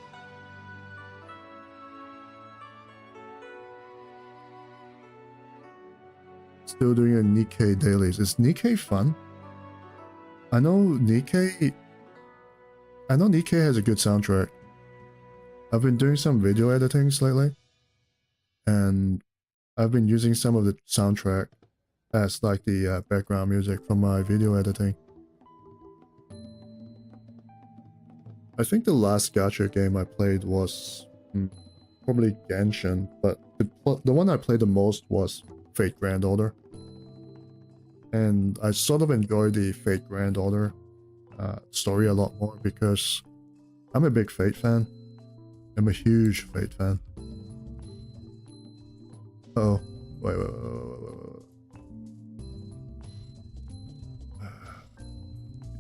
Still doing a Nikkei dailies. Is Nikkei fun? I know Nikkei has a good soundtrack. I've been doing some video editings lately, and I've been using some of the soundtrack as like the background music for my video editing. I think the last gacha game I played was probably Genshin, but the one I played the most was Fate Grand Order. And I sort of enjoy the Fate Grand Order story a lot more because I'm a big Fate fan. I'm a huge Fate fan. Oh, wait.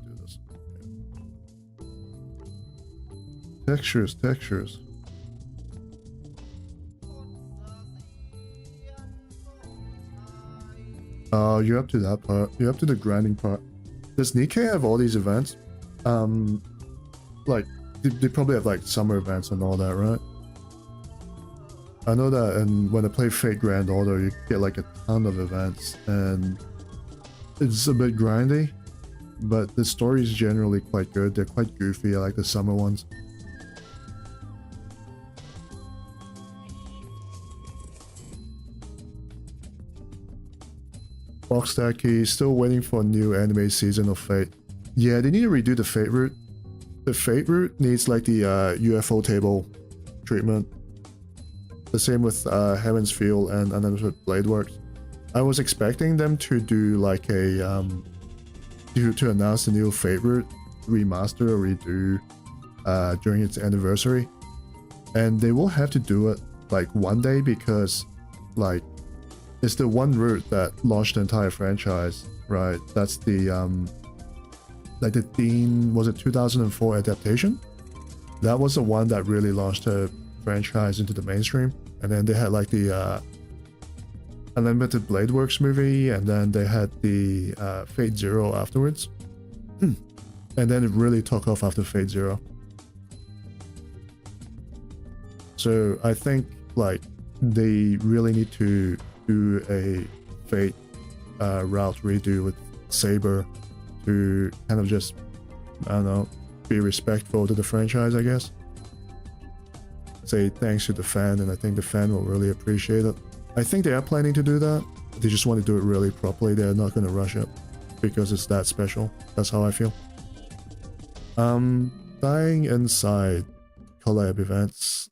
Do this. Textures. Oh, you're up to that part. You're up to the grinding part. Does Nikkei have all these events? Like, they probably have like summer events and all that, right? I know that, and when I play Fate Grand Order, you get like a ton of events, and it's a bit grindy, but the story is generally quite good. They're quite goofy. I like the summer ones. Boxstar Key, still waiting for a new anime season of Fate. Yeah, they need to redo the Fate route. The Fate route needs like the UFO table treatment. The same with Heaven's Feel and Unlimited Blade Works. I was expecting them to do like a to announce the new Fate route remaster or redo during its anniversary, and they will have to do it like one day because like it's the one route that launched the entire franchise, right? That's the like the Dean, was it 2004 adaptation? That was the one that really launched the franchise into the mainstream. And then they had like the Unlimited Blade Works movie, and then they had the Fate Zero afterwards. And then it really took off after Fate Zero. So I think like they really need to do a Fate route redo with Saber to kind of just, I don't know, be respectful to the franchise, I guess. Say thanks to the fan, and I think the fan will really appreciate it. I think they are planning to do that. They just want to do it really properly. They're not going to rush it because it's that special. That's how I feel. Dying Inside collab events.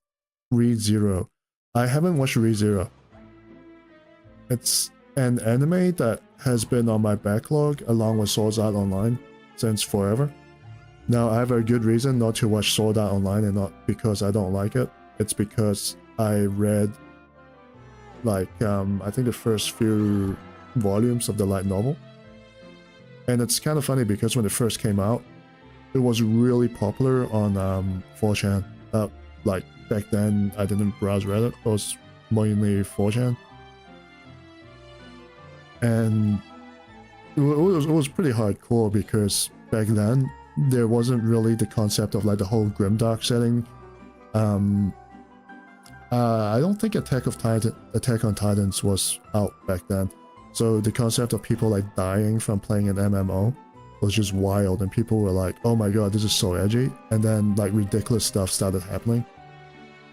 ReZero. I haven't watched ReZero. It's an anime that has been on my backlog along with Sword Art Online since forever. Now, I have a good reason not to watch Sword Art Online, and not because I don't like it. It's because I read like I think the first few volumes of the light novel. And it's kind of funny because when it first came out, it was really popular on 4chan. Like back then, I didn't browse Reddit. I was mainly 4chan. And it was pretty hardcore because back then, there wasn't really the concept of like the whole grimdark setting. I don't think Attack on Titans was out back then. So the concept of people like dying from playing an MMO was just wild, and people were like, oh my god, this is so edgy. And then like ridiculous stuff started happening.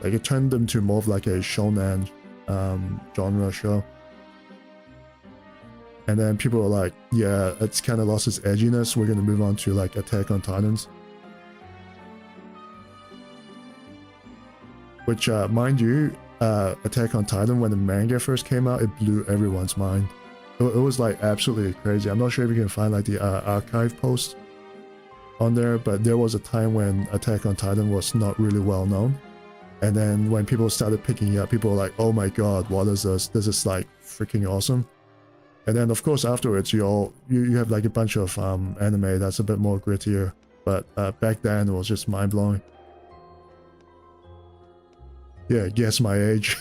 Like it turned into more of like a shonen genre show. And then people were like, yeah, it's kind of lost its edginess. We're going to move on to like Attack on Titans. Which, mind you, Attack on Titan, when the manga first came out, it blew everyone's mind. It was like absolutely crazy. I'm not sure if you can find like the archive post on there, but there was a time when Attack on Titan was not really well known. And then when people started picking it up, people were like, oh my god, what is this? This is like freaking awesome. And then of course afterwards you have like a bunch of anime that's a bit more grittier. But back then it was just mind-blowing. Yeah, guess my age.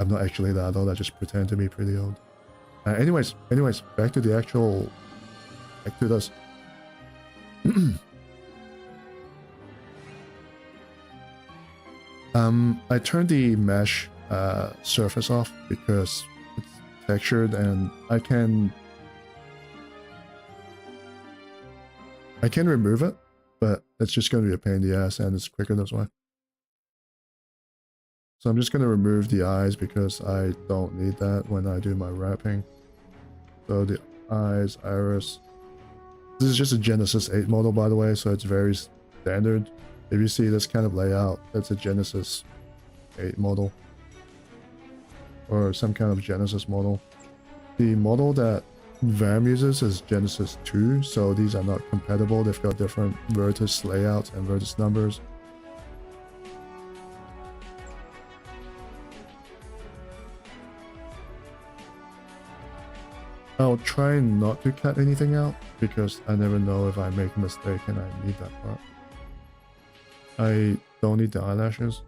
I'm not actually that old, I just pretend to be pretty old. Anyways, back to the actual... back to this. I turned the mesh surface off because it's textured and I can remove it, but it's just going to be a pain in the ass and it's quicker this way. So I'm just going to remove the eyes because I don't need that when I do my wrapping. So the eyes, iris. This is just a Genesis 8 model, by the way, so it's very standard. If you see this kind of layout, that's a Genesis 8 model. Or some kind of Genesis model. The model that VaM uses is Genesis 2, so these are not compatible. They've got different vertex layouts and vertex numbers. I'll try not to cut anything out because I never know if I make a mistake and I need that part. I don't need the eyelashes.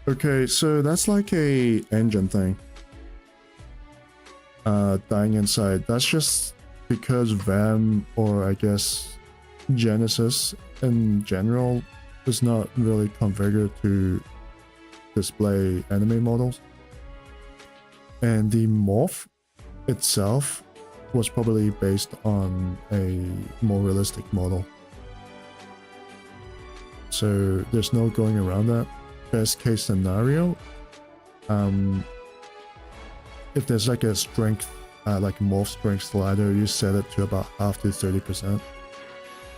Okay, so that's like a engine thing. Dying inside. That's just because VaM, or I guess Genesis in general, is not really configured to display anime models. And the morph itself was probably based on a more realistic model. So there's no going around that. Best case scenario, if there's like a strength, like morph strength slider, you set it to about half to 30%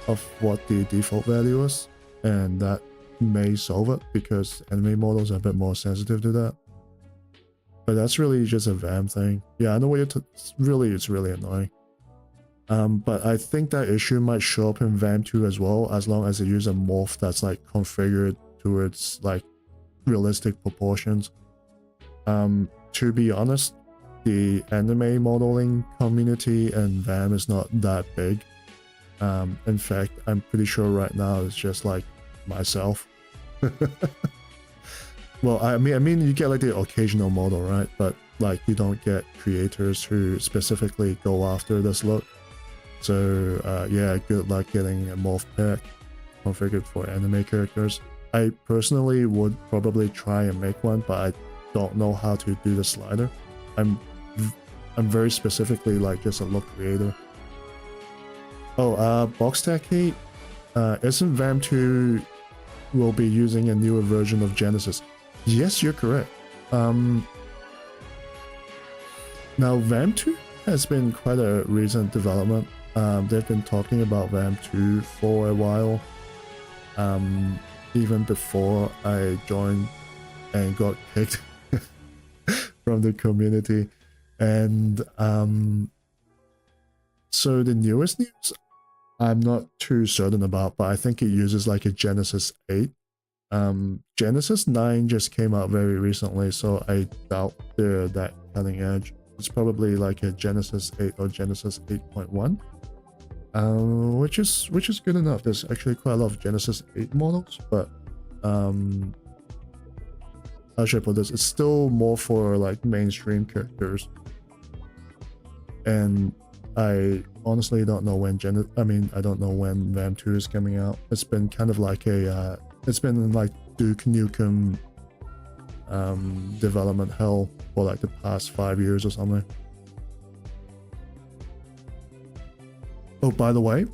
of what the default value is, and that may solve it because anime models are a bit more sensitive to that. But that's really just a VaM thing. Yeah, I know what you're it's really annoying. But I think that issue might show up in VaM 2 as well, as long as you use a morph that's like configured towards like realistic proportions. To be honest, the anime modeling community in VaM is not that big. In fact, I'm pretty sure right now it's just like myself. Well, I mean, you get like the occasional model, right? But like you don't get creators who specifically go after this look. So yeah, good luck getting a morph pack configured for anime characters. I personally would probably try and make one, but I don't know how to do the slider. I'm very specifically like just a look creator. Oh, box tech heat. Isn't VaM 2 will be using a newer version of Genesis? Yes, you're correct. Now VaM 2 has been quite a recent development. They've been talking about VaM 2 for a while. Even before I joined and got kicked from the community. And so the newest news, I'm not too certain about, but I think it uses like a Genesis 8. Genesis 9 just came out very recently, so I doubt they're that cutting edge. It's probably like a Genesis 8 or Genesis 8.1. Which is good enough. There's actually quite a lot of Genesis 8 models, but how should I put this? It's still more for like mainstream characters. And I honestly don't know when I don't know when VaM 2 is coming out. It's been kind of like a it's been like Duke Nukem development hell for like the past 5 years or something. Oh, by the way,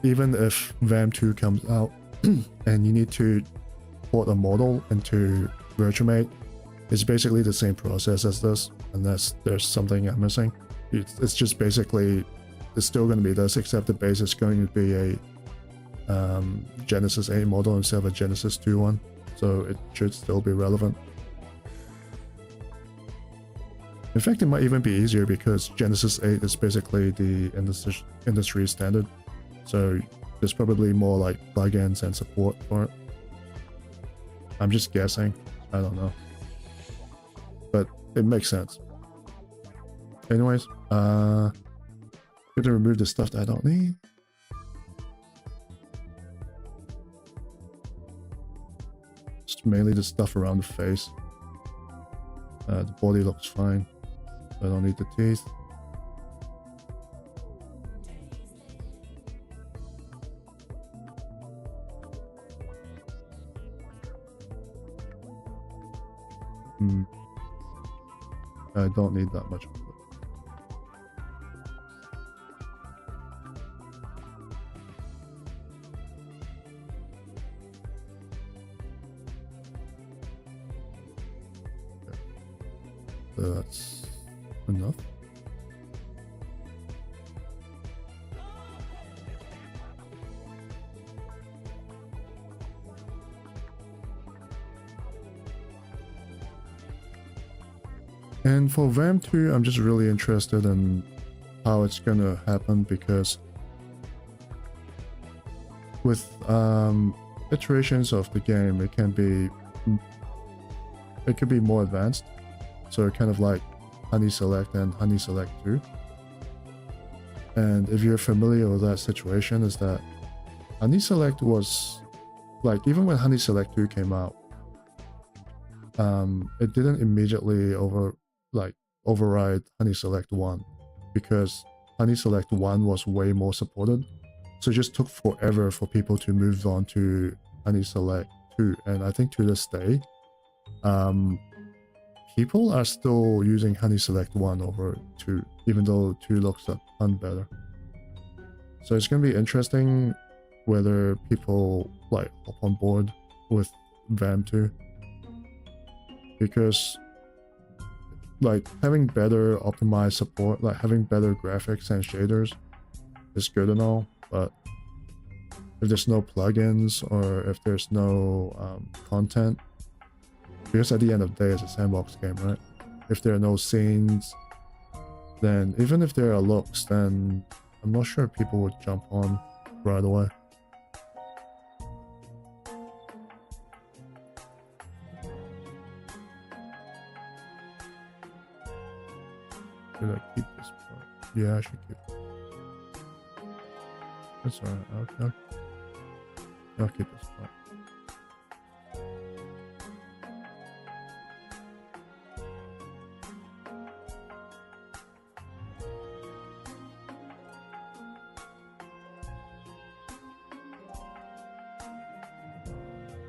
even if VaM 2 comes out and you need to port a model into virta-a-mate, it's basically the same process as this, unless there's something I'm missing. It's just basically, it's still going to be this, except the base is going to be a Genesis 8 model instead of a Genesis 2 one, so it should still be relevant. In fact, it might even be easier because Genesis 8 is basically the industry standard, so there's probably more like plugins and support for it. I'm just guessing, I don't know, but it makes sense. Anyways, I'm gonna remove the stuff that I don't need. Just mainly the stuff around the face. The body looks fine. I don't need the teeth. I don't need that much of it. That's enough. And for VaM 2, I'm just really interested in how it's gonna happen, because with iterations of the game, it could be more advanced. So kind of like Honey Select and Honey Select 2. And if you're familiar with that situation, is that Honey Select was like, even when Honey Select 2 came out, it didn't immediately override Honey Select 1, because Honey Select 1 was way more supported. So it just took forever for people to move on to Honey Select 2. And I think to this day, people are still using Honey Select 1 over 2, even though 2 looks a ton better. So it's going to be interesting whether people like hop on board with VaM 2. Because like having better optimized support, like having better graphics and shaders is good and all, but if there's no plugins or if there's no content, because at the end of the day it's a sandbox game, right? If there are no scenes, then even if there are looks, then I'm not sure people would jump on right away. Should I keep this part? Yeah, I should keep it. That's alright, I'll keep this part.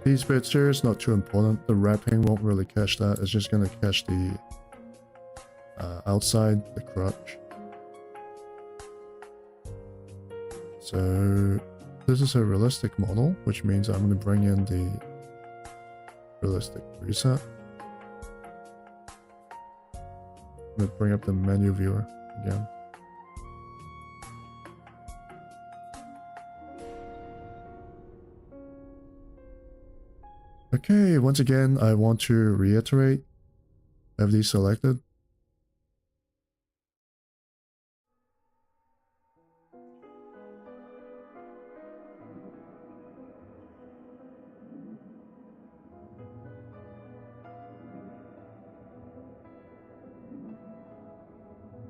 These bits here is not too important. The wrapping won't really catch that. It's just gonna catch the outside, the crotch. So this is a realistic model, which means I'm gonna bring in the realistic preset. I'm gonna bring up the menu viewer again. Okay, once again, I want to reiterate, have these selected.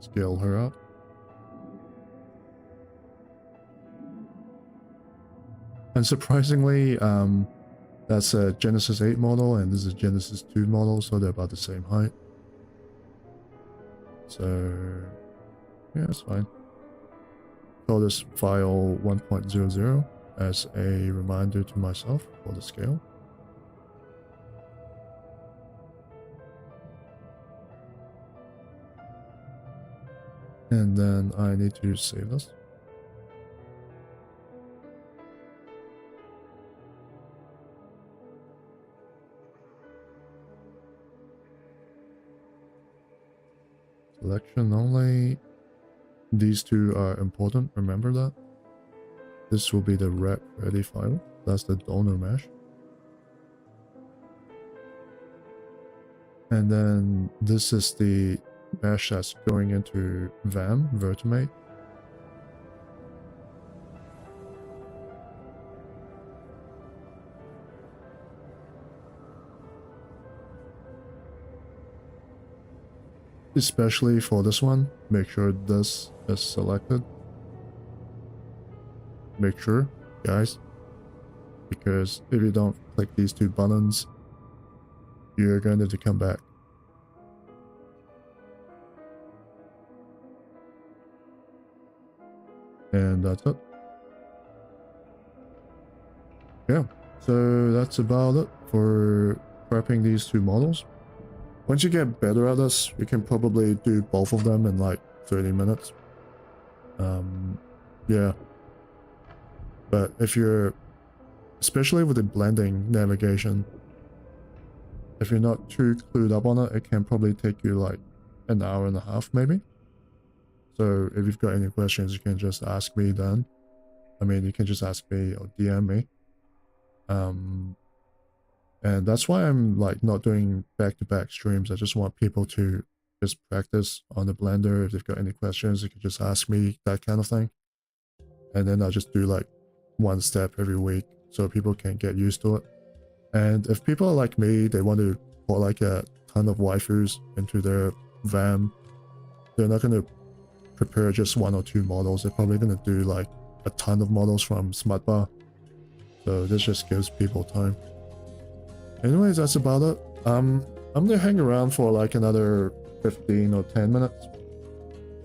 Scale her up. And surprisingly, that's a Genesis 8 model and this is a Genesis 2 model, so they're about the same height. So yeah, that's fine. Call this file 1.00 as a reminder to myself for the scale. And then I need to save this. Selection only. These two are important, remember that. This will be the rep ready file. That's the donor mesh. And then this is the mesh that's going into VaM, virta-a-mate. Especially for this one, make sure this is selected. Make sure, guys, because if you don't click these two buttons, you're going to come back. And that's it. Yeah, so that's about it for prepping these two models. Once you get better at this, you can probably do both of them in like 30 minutes. Yeah. But if you're, especially with the blending navigation, if you're not too clued up on it, it can probably take you like an hour and a half maybe. So if you've got any questions, you can just ask me then. I mean, you can just ask me or DM me. And that's why I'm like not doing back-to-back streams. I just want people to just practice on the Blender. If they've got any questions, they can just ask me, that kind of thing. And then I'll just do like one step every week so people can get used to it. And if people are like me, they want to put like a ton of waifus into their VaM, they're not going to prepare just one or two models. They're probably going to do like a ton of models from Smutbar. So this just gives people time. Anyways, that's about it. I'm gonna hang around for like another 15 or 10 minutes.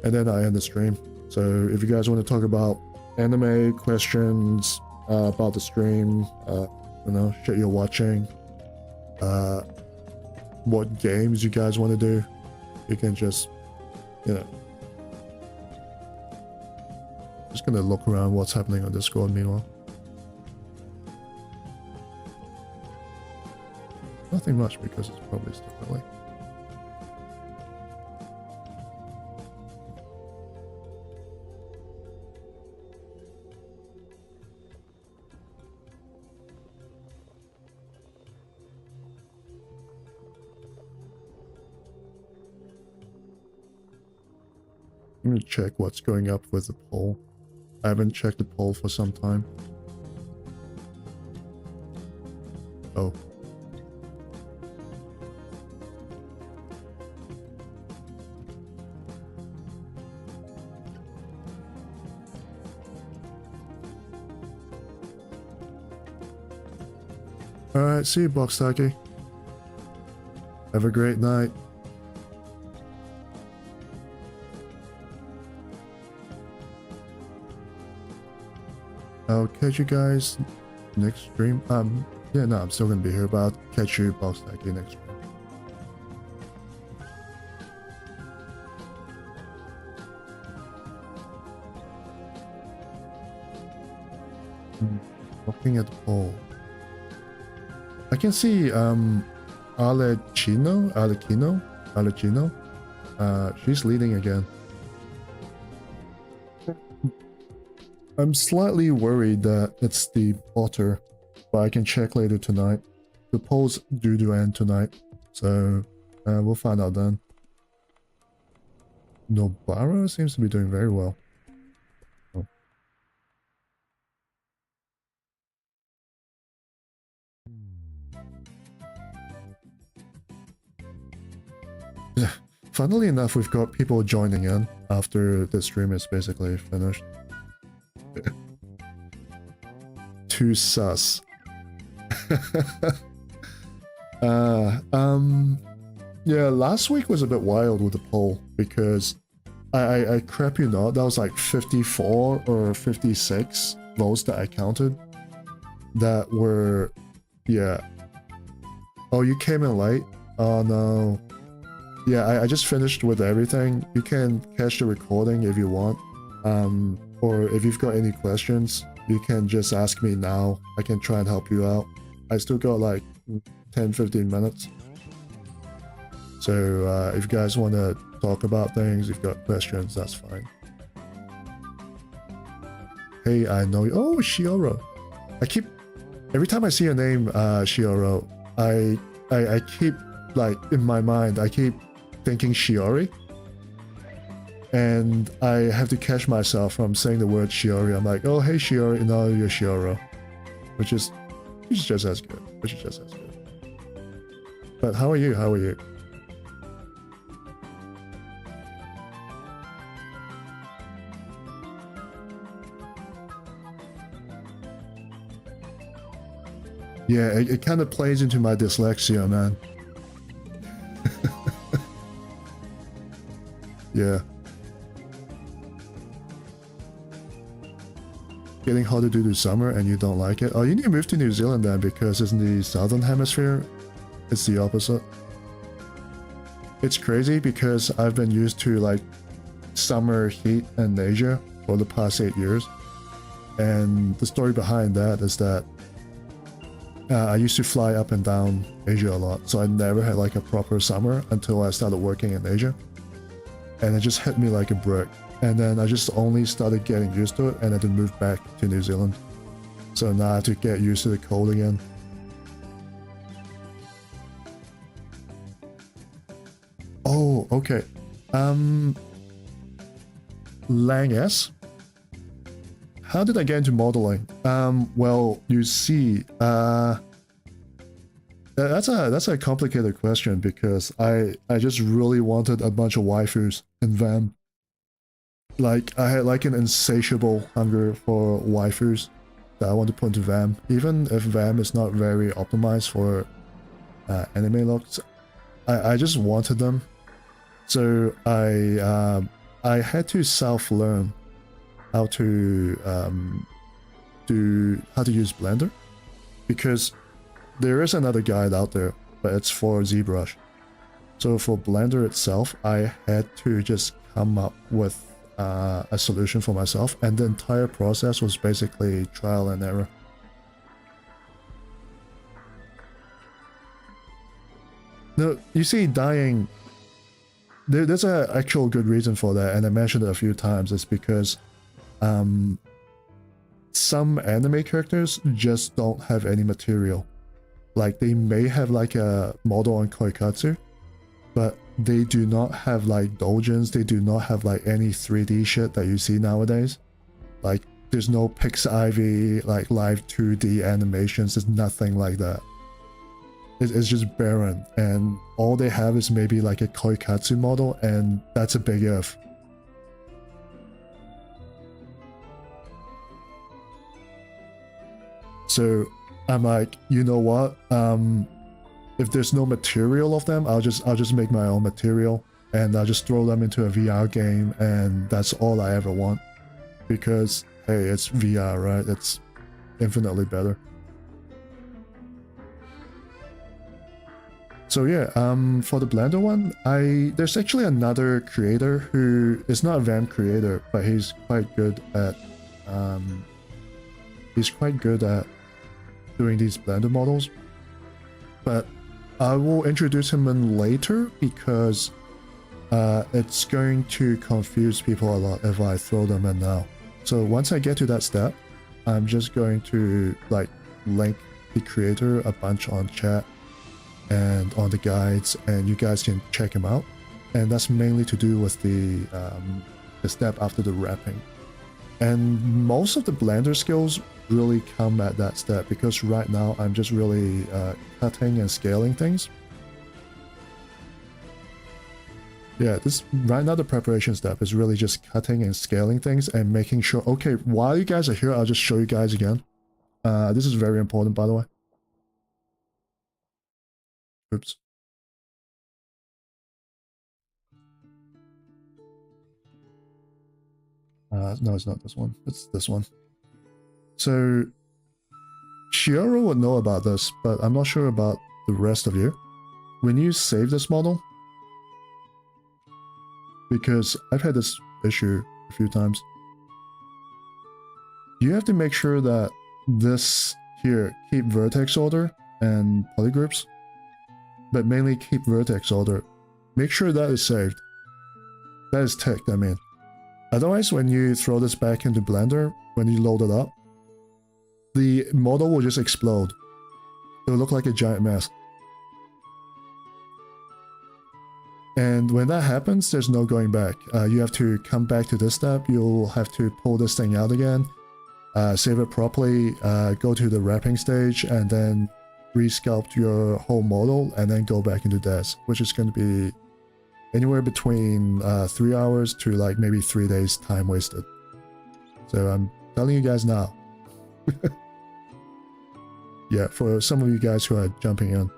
And then I end the stream. So if you guys want to talk about anime, questions about the stream, you know, shit you're watching, what games you guys want to do, you can just, you know, just gonna look around what's happening on Discord meanwhile. Nothing much because it's probably still early. I'm gonna check what's going up with the poll. I haven't checked the poll for some time. Oh. Alright, see you, Boxtaki. Have a great night. I'll catch you guys next stream. Yeah, no, I'm still gonna be here, but I'll catch you, Boxtaki, next stream. Looking at the poll. I can see Alecino. She's leading again. I'm slightly worried that it's the botter, but I can check later tonight. The polls due end tonight, so we'll find out then. Nobara seems to be doing very well. Oh. Funnily enough, we've got people joining in after the stream is basically finished. Too sus. Yeah, last week was a bit wild with the poll because I crap you not, that was like 54 or 56 votes that I counted that were, yeah. Oh, you came in late? Oh no. Yeah, I just finished with everything. You can catch the recording if you want. Or if you've got any questions, you can just ask me now. I can try and help you out. I still got like 10-15 minutes. So if you guys want to talk about things, if you've got questions, that's fine. Hey, I know you. Oh, Shioro. Every time I see a name, Shioro, I keep, like, in my mind, I keep thinking Shiori. And I have to catch myself from saying the word Shiori. I'm like, oh, hey, Shiori. No, you're Shioro. Which is just as good. But how are you? How are you? Yeah, it kind of plays into my dyslexia, man. Yeah. Getting harder due to summer and you don't like it? Oh, you need to move to New Zealand then, because in the southern hemisphere, it's the opposite. It's crazy because I've been used to like summer heat in Asia for the past 8 years. And the story behind that is that I used to fly up and down Asia a lot, so I never had like a proper summer until I started working in Asia. And it just hit me like a brick. And then I just only started getting used to it and I then moved back to New Zealand. So now I have to get used to the cold again. Oh, okay. Lang S? How did I get into modeling? Well, you see, that's a complicated question because I just really wanted a bunch of waifus in VaM. Like, I had like an insatiable hunger for waifus that I want to put into VaM. Even if VaM is not very optimized for anime looks, I just wanted them. So I had to self-learn how to use Blender, because there is another guide out there, but it's for ZBrush. So for Blender itself, I had to just come up with a solution for myself, and the entire process was basically trial and error. No, you see, dying, there's an actual good reason for that, and I mentioned it a few times. It's because some anime characters just don't have any material. Like, they may have like a model on Koikatsu, but they do not have like doujins, they do not have like any 3D shit that you see nowadays. Like, there's no PixIV, like live 2D animations, there's nothing like that. It's just barren, and all they have is maybe like a Koikatsu model, and that's a big if. So I'm like, you know what? If there's no material of them, I'll just make my own material, and I'll just throw them into a VR game, and that's all I ever want. Because hey, it's VR, right? It's infinitely better. So yeah, for the Blender one, there's actually another creator who is not a VaM creator, but he's quite good at doing these Blender models. But I will introduce him in later because it's going to confuse people a lot if I throw them in now. So once I get to that step, I'm just going to like link the creator a bunch on chat and on the guides, and you guys can check him out. And that's mainly to do with the step after the wrapping. And most of the Blender skills really come at that step, because right now I'm just really cutting and scaling things. Yeah, right now the preparation step is really just cutting and scaling things and making sure. Okay, while you guys are here, I'll just show you guys again. This is very important, by the way. Oops. No, it's not this one. It's this one. So Shioro would know about this, but I'm not sure about the rest of you. When you save this model, because I've had this issue a few times. You have to make sure that this here, keep vertex order and polygroups, but mainly keep vertex order. Make sure that is saved. That is ticked, I mean. Otherwise, when you throw this back into Blender, when you load it up, the model will just explode. It will look like a giant mess. And when that happens, there's no going back. You have to come back to this step. You'll have to pull this thing out again, save it properly, go to the wrapping stage, and then resculpt your whole model, and then go back into Des, which is going to be anywhere between 3 hours to like maybe 3 days time wasted. So I'm telling you guys now. Yeah, for some of you guys who are jumping in.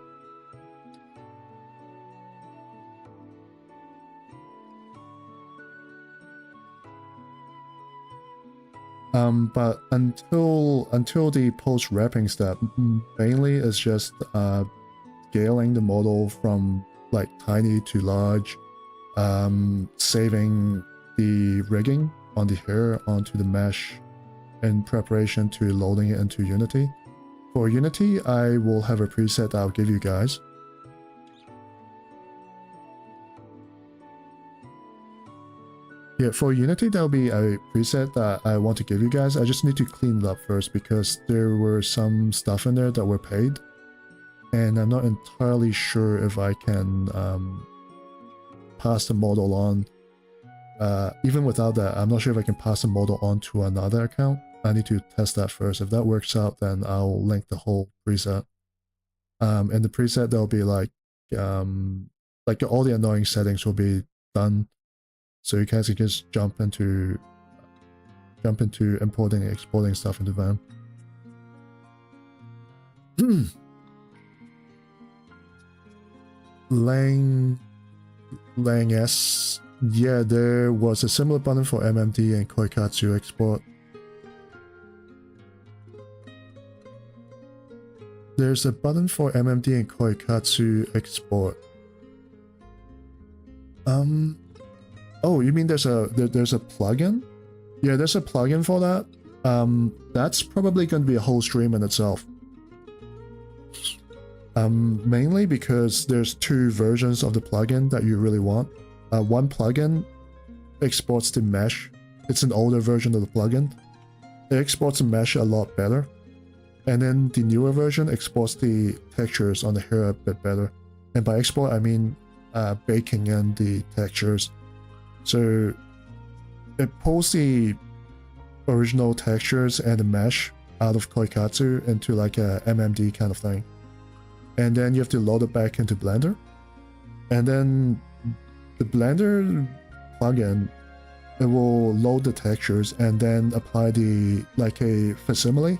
But until the post wrapping step, mainly it's just scaling the model from like tiny to large, saving the rigging on the hair onto the mesh in preparation to loading it into Unity. For Unity, I will have a preset that I'll give you guys. Yeah, for Unity, there'll be a preset that I want to give you guys. I just need to clean it up first because there were some stuff in there that were paid. And I'm not entirely sure if I can pass the model on. Even without that, I'm not sure if I can pass the model on to another account. I need to test that first. If that works out, then I'll link the whole preset. In the preset, there'll be like all the annoying settings will be done. So you guys can just jump into importing and exporting stuff into VaM. Lang S. Yeah, there was a similar button for MMD and Koikatsu export. There's a button for MMD and Koikatsu export. Oh, you mean there's a plugin? Yeah, there's a plugin for that. That's probably going to be a whole stream in itself. Mainly because there's two versions of the plugin that you really want. One plugin exports the mesh. It's an older version of the plugin. It exports the mesh a lot better. And then the newer version exports the textures on the hair a bit better. And by export, I mean baking in the textures. So it pulls the original textures and the mesh out of Koikatsu into like a MMD kind of thing. And then you have to load it back into Blender. And then the Blender plugin, it will load the textures and then apply the like a facsimile,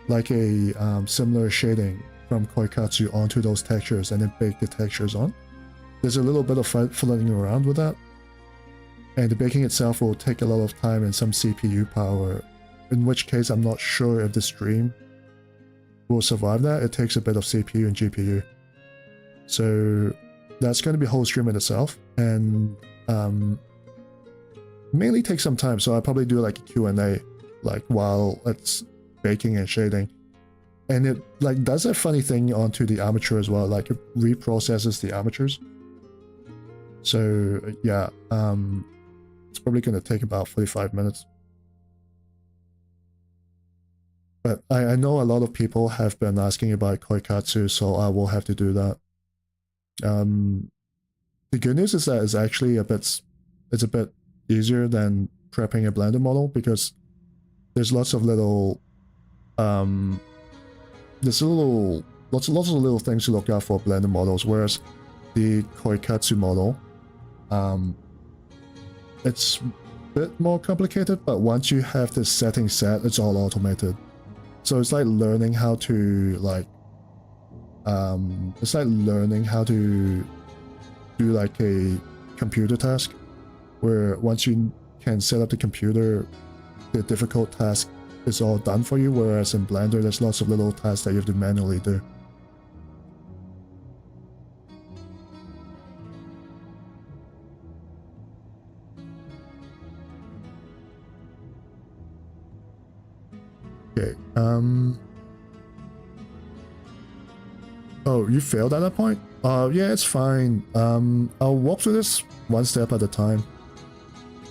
like a similar shading from Koikatsu onto those textures and then bake the textures on. There's a little bit of fiddling around with that. And the baking itself will take a lot of time and some CPU power, in which case I'm not sure if the stream will survive that. It takes a bit of CPU and GPU. So that's going to be a whole stream in itself, and mainly take some time. So I'll probably do like a Q&A like while it's baking and shading. And it like does a funny thing onto the armature as well, like it reprocesses the armatures. So yeah, it's probably going to take about 45 minutes. But I know a lot of people have been asking about Koikatsu, so I will have to do that. The good news is that it's actually a bit easier than prepping a Blender model, because there's lots of little lots of little things to look out for Blender models, whereas the Koikatsu model, it's a bit more complicated, but once you have the setting set, it's all automated. So it's like learning how to do like a computer task, where once you can set up the computer, the difficult task is all done for you, whereas in Blender there's lots of little tasks that you have to manually do. Um. Oh, you failed at that point? Yeah, it's fine. I'll walk through this one step at a time.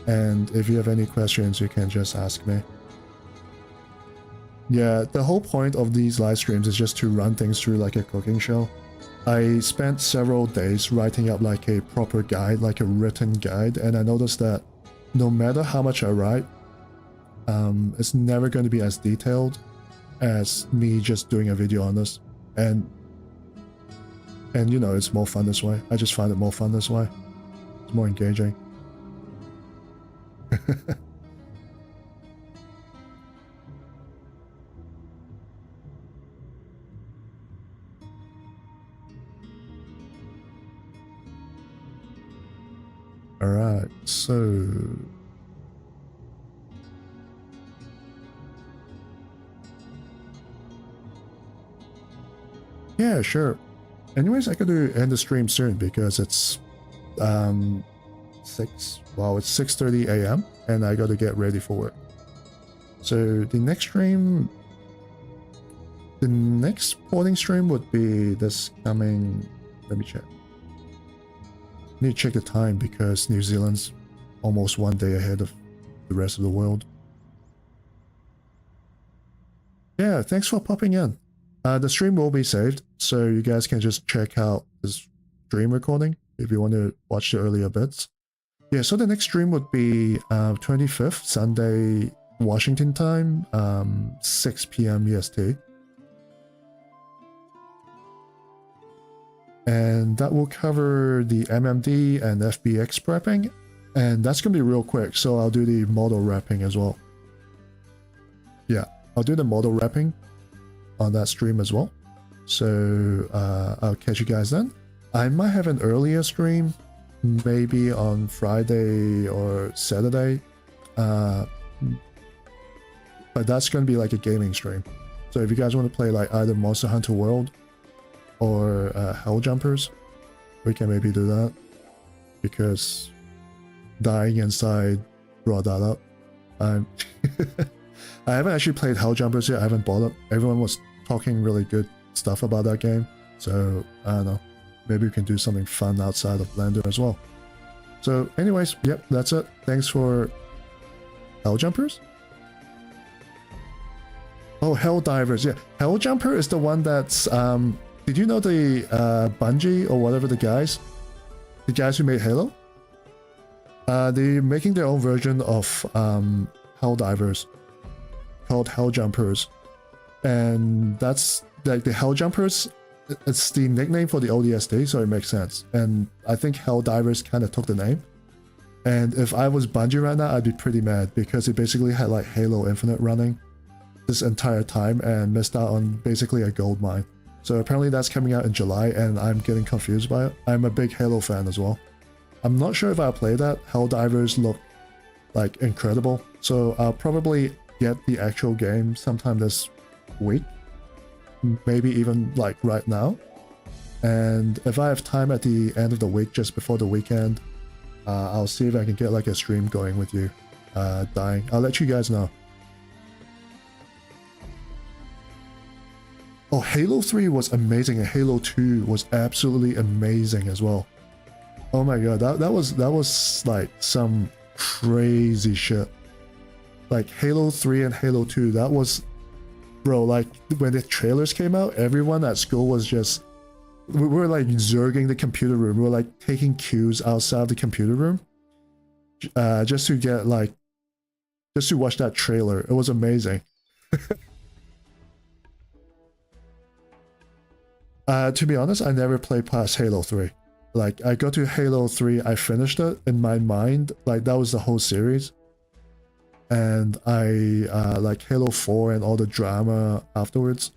And if you have any questions, you can just ask me. Yeah, the whole point of these live streams is just to run things through like a cooking show. I spent several days writing up like a proper guide, like a written guide, and I noticed that no matter how much I write, it's never going to be as detailed as me just doing a video on this. And you know, it's more fun this way. I just find it more fun this way. It's more engaging. Alright, so... yeah, sure. Anyways, I gotta end the stream soon because it's 6:30 a.m. and I gotta get ready for work. So the next morning stream would be this coming, let me check. I need to check the time because New Zealand's almost one day ahead of the rest of the world. Yeah, thanks for popping in. The stream will be saved, so you guys can just check out this stream recording if you want to watch the earlier bits. Yeah, so the next stream would be 25th, Sunday, Washington time, 6 p.m. EST. And that will cover the MMD and FBX prepping, and that's going to be real quick, so I'll do the model wrapping as well. Yeah, I'll do the model wrapping on that stream as well. So I'll catch you guys then. I might have an earlier stream, maybe on Friday or Saturday, but that's going to be like a gaming stream. So if you guys want to play like either Monster Hunter World or Hell Jumpers, we can maybe do that, because dying inside brought that up. I haven't actually played Hell Jumpers yet. I haven't bought it. Everyone was talking really good stuff about that game, so I don't know, maybe we can do something fun outside of Blender as well. So anyways, yep, that's it. Thanks for Hell Jumpers. Oh, Hell Divers. Yeah, Hell Jumper is the one that's did you know the Bungie or whatever, the guys who made Halo, they're making their own version of Hell Divers called Hell Jumpers, and that's like the Hell Jumpers, it's the nickname for the ODST, so it makes sense. And I think Hell Divers kind of took the name. And if I was Bungie right now, I'd be pretty mad, because it basically had like Halo Infinite running this entire time and missed out on basically a gold mine. So apparently that's coming out in July, and I'm getting confused by it. I'm a big Halo fan as well. I'm not sure if I'll play that. Hell Divers look like incredible, so I'll probably get the actual game sometime this week, maybe even like right now. And if I have time at the end of the week, just before the weekend, I'll see if I can get like a stream going with you dying. I'll let you guys know. Oh, Halo 3 was amazing, and Halo 2 was absolutely amazing as well. Oh my god, that was like some crazy shit. Like Halo 3 and Halo 2, that was, bro, like when the trailers came out, everyone at school was just, we were like zerging the computer room. We were like taking cues outside the computer room just to get like, just to watch that trailer. It was amazing. To be honest, I never played past Halo 3. Like, I got to Halo 3, I finished it in my mind, like that was the whole series. And I like Halo 4 and all the drama afterwards.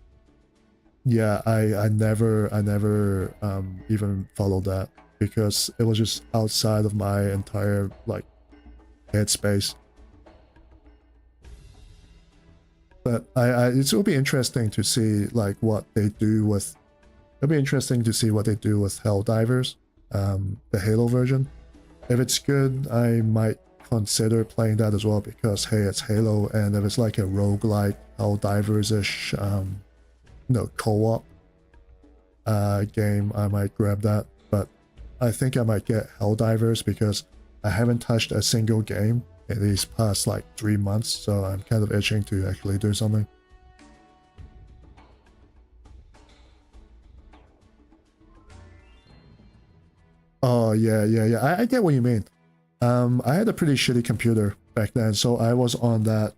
Yeah, I never even followed that, because it was just outside of my entire like headspace. But it will be interesting to see like what they do with. It'll be interesting to see what they do with Hell Divers, the Halo version. If it's good, I might consider playing that as well, because hey, it's Halo, and if it's like a roguelike Helldivers-ish, co-op game, I might grab that. But I think I might get Helldivers because I haven't touched a single game in these past like 3 months, so I'm kind of itching to actually do something. Oh yeah, I get what you mean. I had a pretty shitty computer back then, so I was on that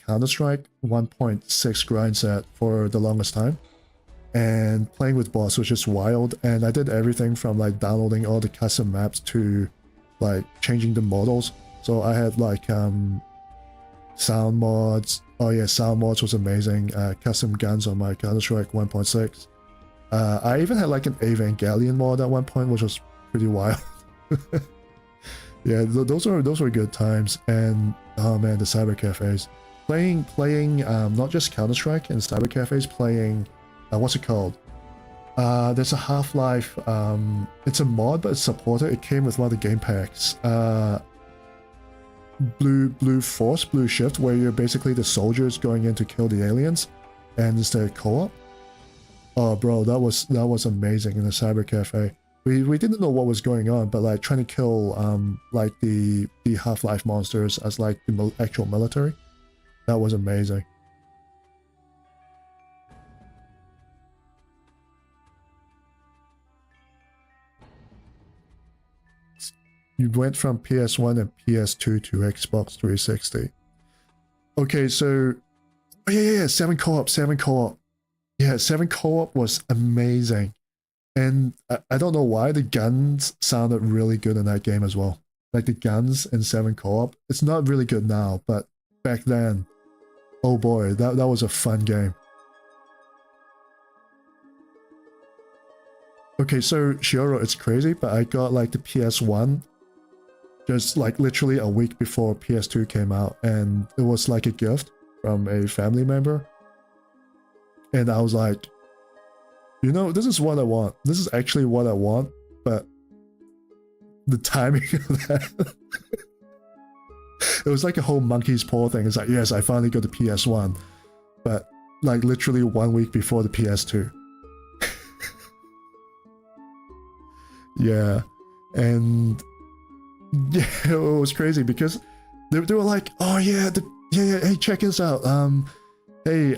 Counter-Strike 1.6 grind set for the longest time. And playing with bots was just wild, and I did everything from like downloading all the custom maps to like changing the models. So I had like sound mods. Oh yeah, sound mods was amazing. Custom guns on my Counter-Strike 1.6. I even had like an Evangelion mod at one point, which was pretty wild. Yeah, those were good times. And oh man, the cyber cafes, playing not just Counter-Strike and cyber cafes, playing what's it called? There's a Half-Life. It's a mod, but it's supported. It came with one of the game packs. Blue Shift, where you're basically the soldiers going in to kill the aliens, and it's the co-op. Oh, bro, that was amazing in the cyber cafe. We didn't know what was going on, but like trying to kill like the Half-Life monsters as like the actual military, that was amazing. You went from PS1 and PS2 to Xbox 360. Okay, so oh, yeah, 7 co-op. Yeah, 7 co-op was amazing. And I don't know why the guns sounded really good in that game as well. Like the guns in 7 co-op, it's not really good now, but back then, oh boy, that was a fun game. Okay, so Shioro, it's crazy, but I got like the PS1 just like literally a week before PS2 came out, and it was like a gift from a family member. And I was like, you know, this is what I want. This is actually what I want, but the timing of that, it was like a whole monkey's paw thing. It's like, yes, I finally got the PS1, but like literally 1 week before the PS2. Yeah, and yeah, it was crazy because they were like, oh yeah, hey, check this out. Hey,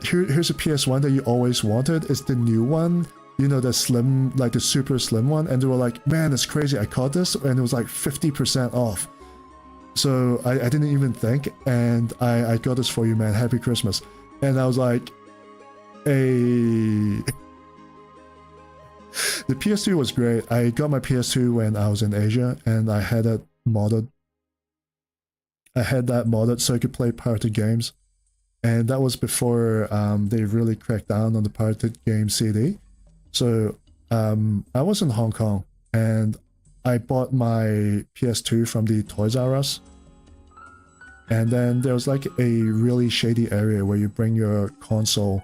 here's a PS1 that you always wanted. It's the new one, you know, the slim, like the super slim one. And they were like, man, it's crazy. I caught this, and it was like 50% off. So I didn't even think, and I got this for you, man. Happy Christmas. And I was like, hey. The PS2 was great. I got my PS2 when I was in Asia, and I had it modded. I had that modded so I could play pirated games. And that was before they really cracked down on the pirated game CD. So I was in Hong Kong, and I bought my PS2 from the Toys R Us. And then there was like a really shady area where you bring your console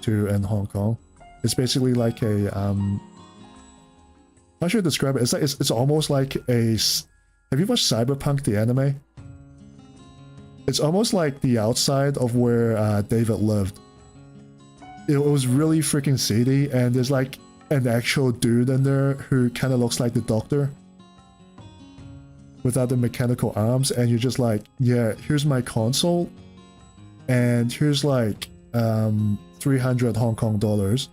to in Hong Kong. It's basically like a how should I describe it? It's like it's almost like a. Have you watched Cyberpunk the anime? It's almost like the outside of where David lived. It was really freaking seedy, and there's like an actual dude in there who kind of looks like the Doctor without the mechanical arms, and you're just like, yeah, here's my console, and here's like 300 Hong Kong dollars,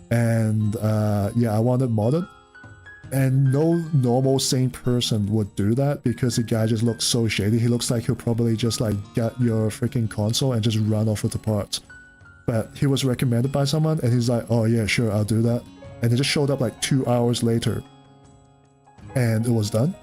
and yeah, I want it modded. And no normal sane person would do that because the guy just looks so shady. He looks like he'll probably just like get your freaking console and just run off with the parts. But he was recommended by someone, and he's like, oh yeah, sure, I'll do that. And he just showed up like 2 hours later, and it was done.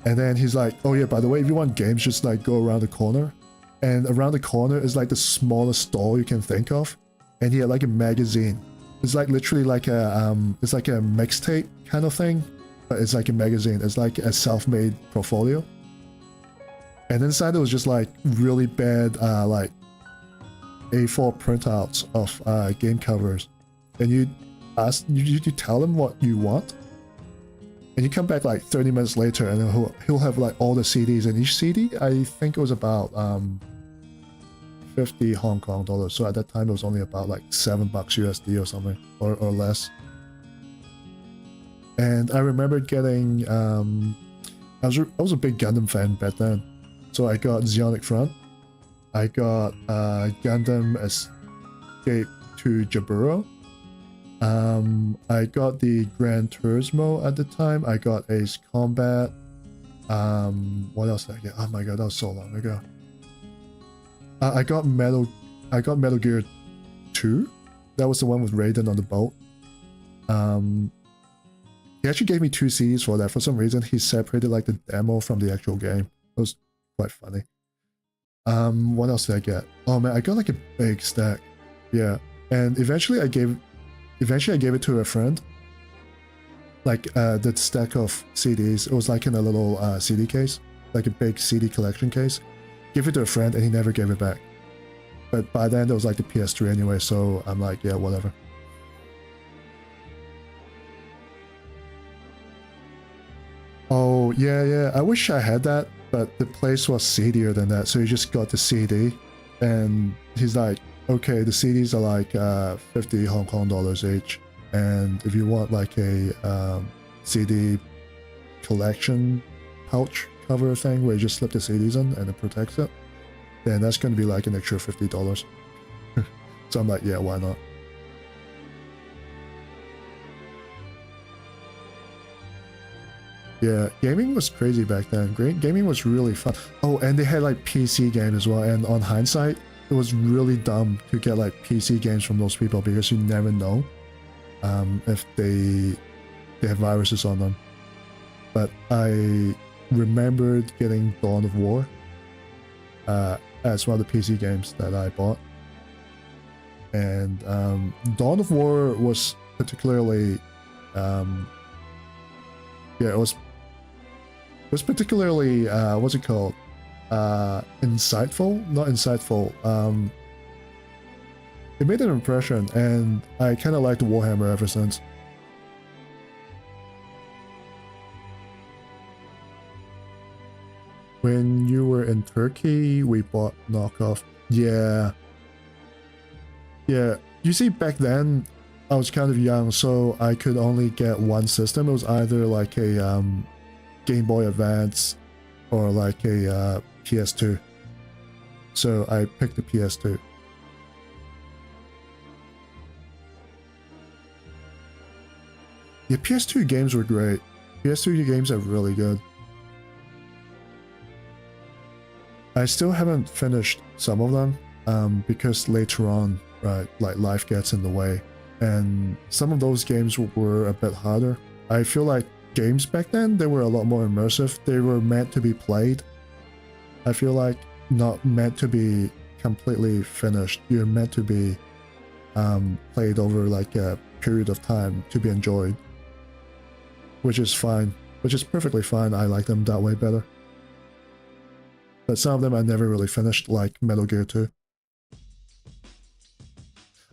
And then he's like, oh yeah, by the way, if you want games, just like go around the corner. And around the corner is like the smallest stall you can think of. And he had like a magazine. It's like literally like a it's like a mixtape kind of thing, but it's like a magazine. It's like a self-made portfolio. And inside it was just like really bad like A4 printouts of game covers. And you tell them what you want, and you come back like 30 minutes later, and then he'll have like all the CDs, and each CD I think it was about 50 Hong Kong dollars. So at that time, it was only about like $7 USD or something, or less. And I remember getting, I was a big Gundam fan back then. So I got Zeonic Front. I got Gundam Escape to Jaburo. I got the Gran Turismo at the time. I got Ace Combat. What else did I get? Oh my god, that was so long ago. I got Metal Gear 2. That was the one with Raiden on the boat. He actually gave me 2 CDs for that. For some reason, he separated like the demo from the actual game. It was quite funny. What else did I get? Oh man, I got like a big stack. Yeah, and eventually I gave it to a friend. Like the stack of CDs. It was like in a little CD case, like a big CD collection case. Give it to a friend, and he never gave it back. But by then, it was like the PS3 anyway, so I'm like, yeah, whatever. Oh, yeah, I wish I had that, but the place was seedier than that, so he just got the CD, and he's like, okay, the CDs are like 50 Hong Kong dollars each, and if you want like a CD collection pouch cover thing where you just slip the CDs in and it protects it, then that's going to be like an extra $50. So I'm like, yeah, why not? Yeah, gaming was crazy back then. Gaming was really fun. Oh, and they had like PC games as well. And on hindsight, it was really dumb to get like PC games from those people because you never know if they have viruses on them. But I remembered getting Dawn of War as one of the PC games that I bought. And Dawn of War was particularly it was particularly what's it called, insightful, not insightful. It made an impression, and I kind of liked Warhammer ever since. When you were in Turkey, we bought knockoff. Yeah, you see, back then I was kind of young, so I could only get one system. It was either like a Game Boy Advance or like a PS2. So I picked the PS2. Yeah, PS2 games were great. PS2 games are really good. I still haven't finished some of them because later on, right, like life gets in the way. And some of those games were a bit harder. I feel like games back then, they were a lot more immersive. They were meant to be played. I feel like not meant to be completely finished. You're meant to be played over like a period of time to be enjoyed. Which is fine. Which is perfectly fine. I like them that way better. But some of them I never really finished, like Metal Gear 2.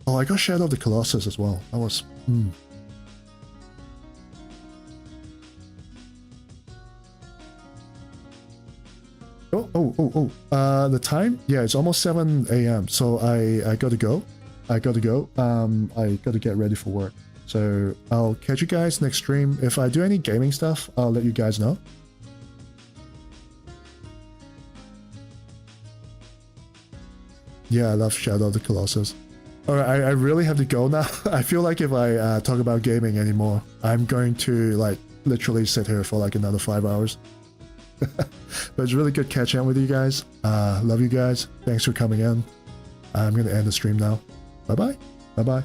Oh, I got Shadow of the Colossus as well. That was... The time? Yeah, it's almost 7 a.m. So I gotta go. I gotta get ready for work. So I'll catch you guys next stream. If I do any gaming stuff, I'll let you guys know. Yeah, I love Shadow of the Colossus. Alright, I really have to go now. I feel like if I talk about gaming anymore, I'm going to like literally sit here for like another 5 hours. But it's really good catching up with you guys. Love you guys. Thanks for coming in. I'm going to end the stream now. Bye-bye. Bye-bye.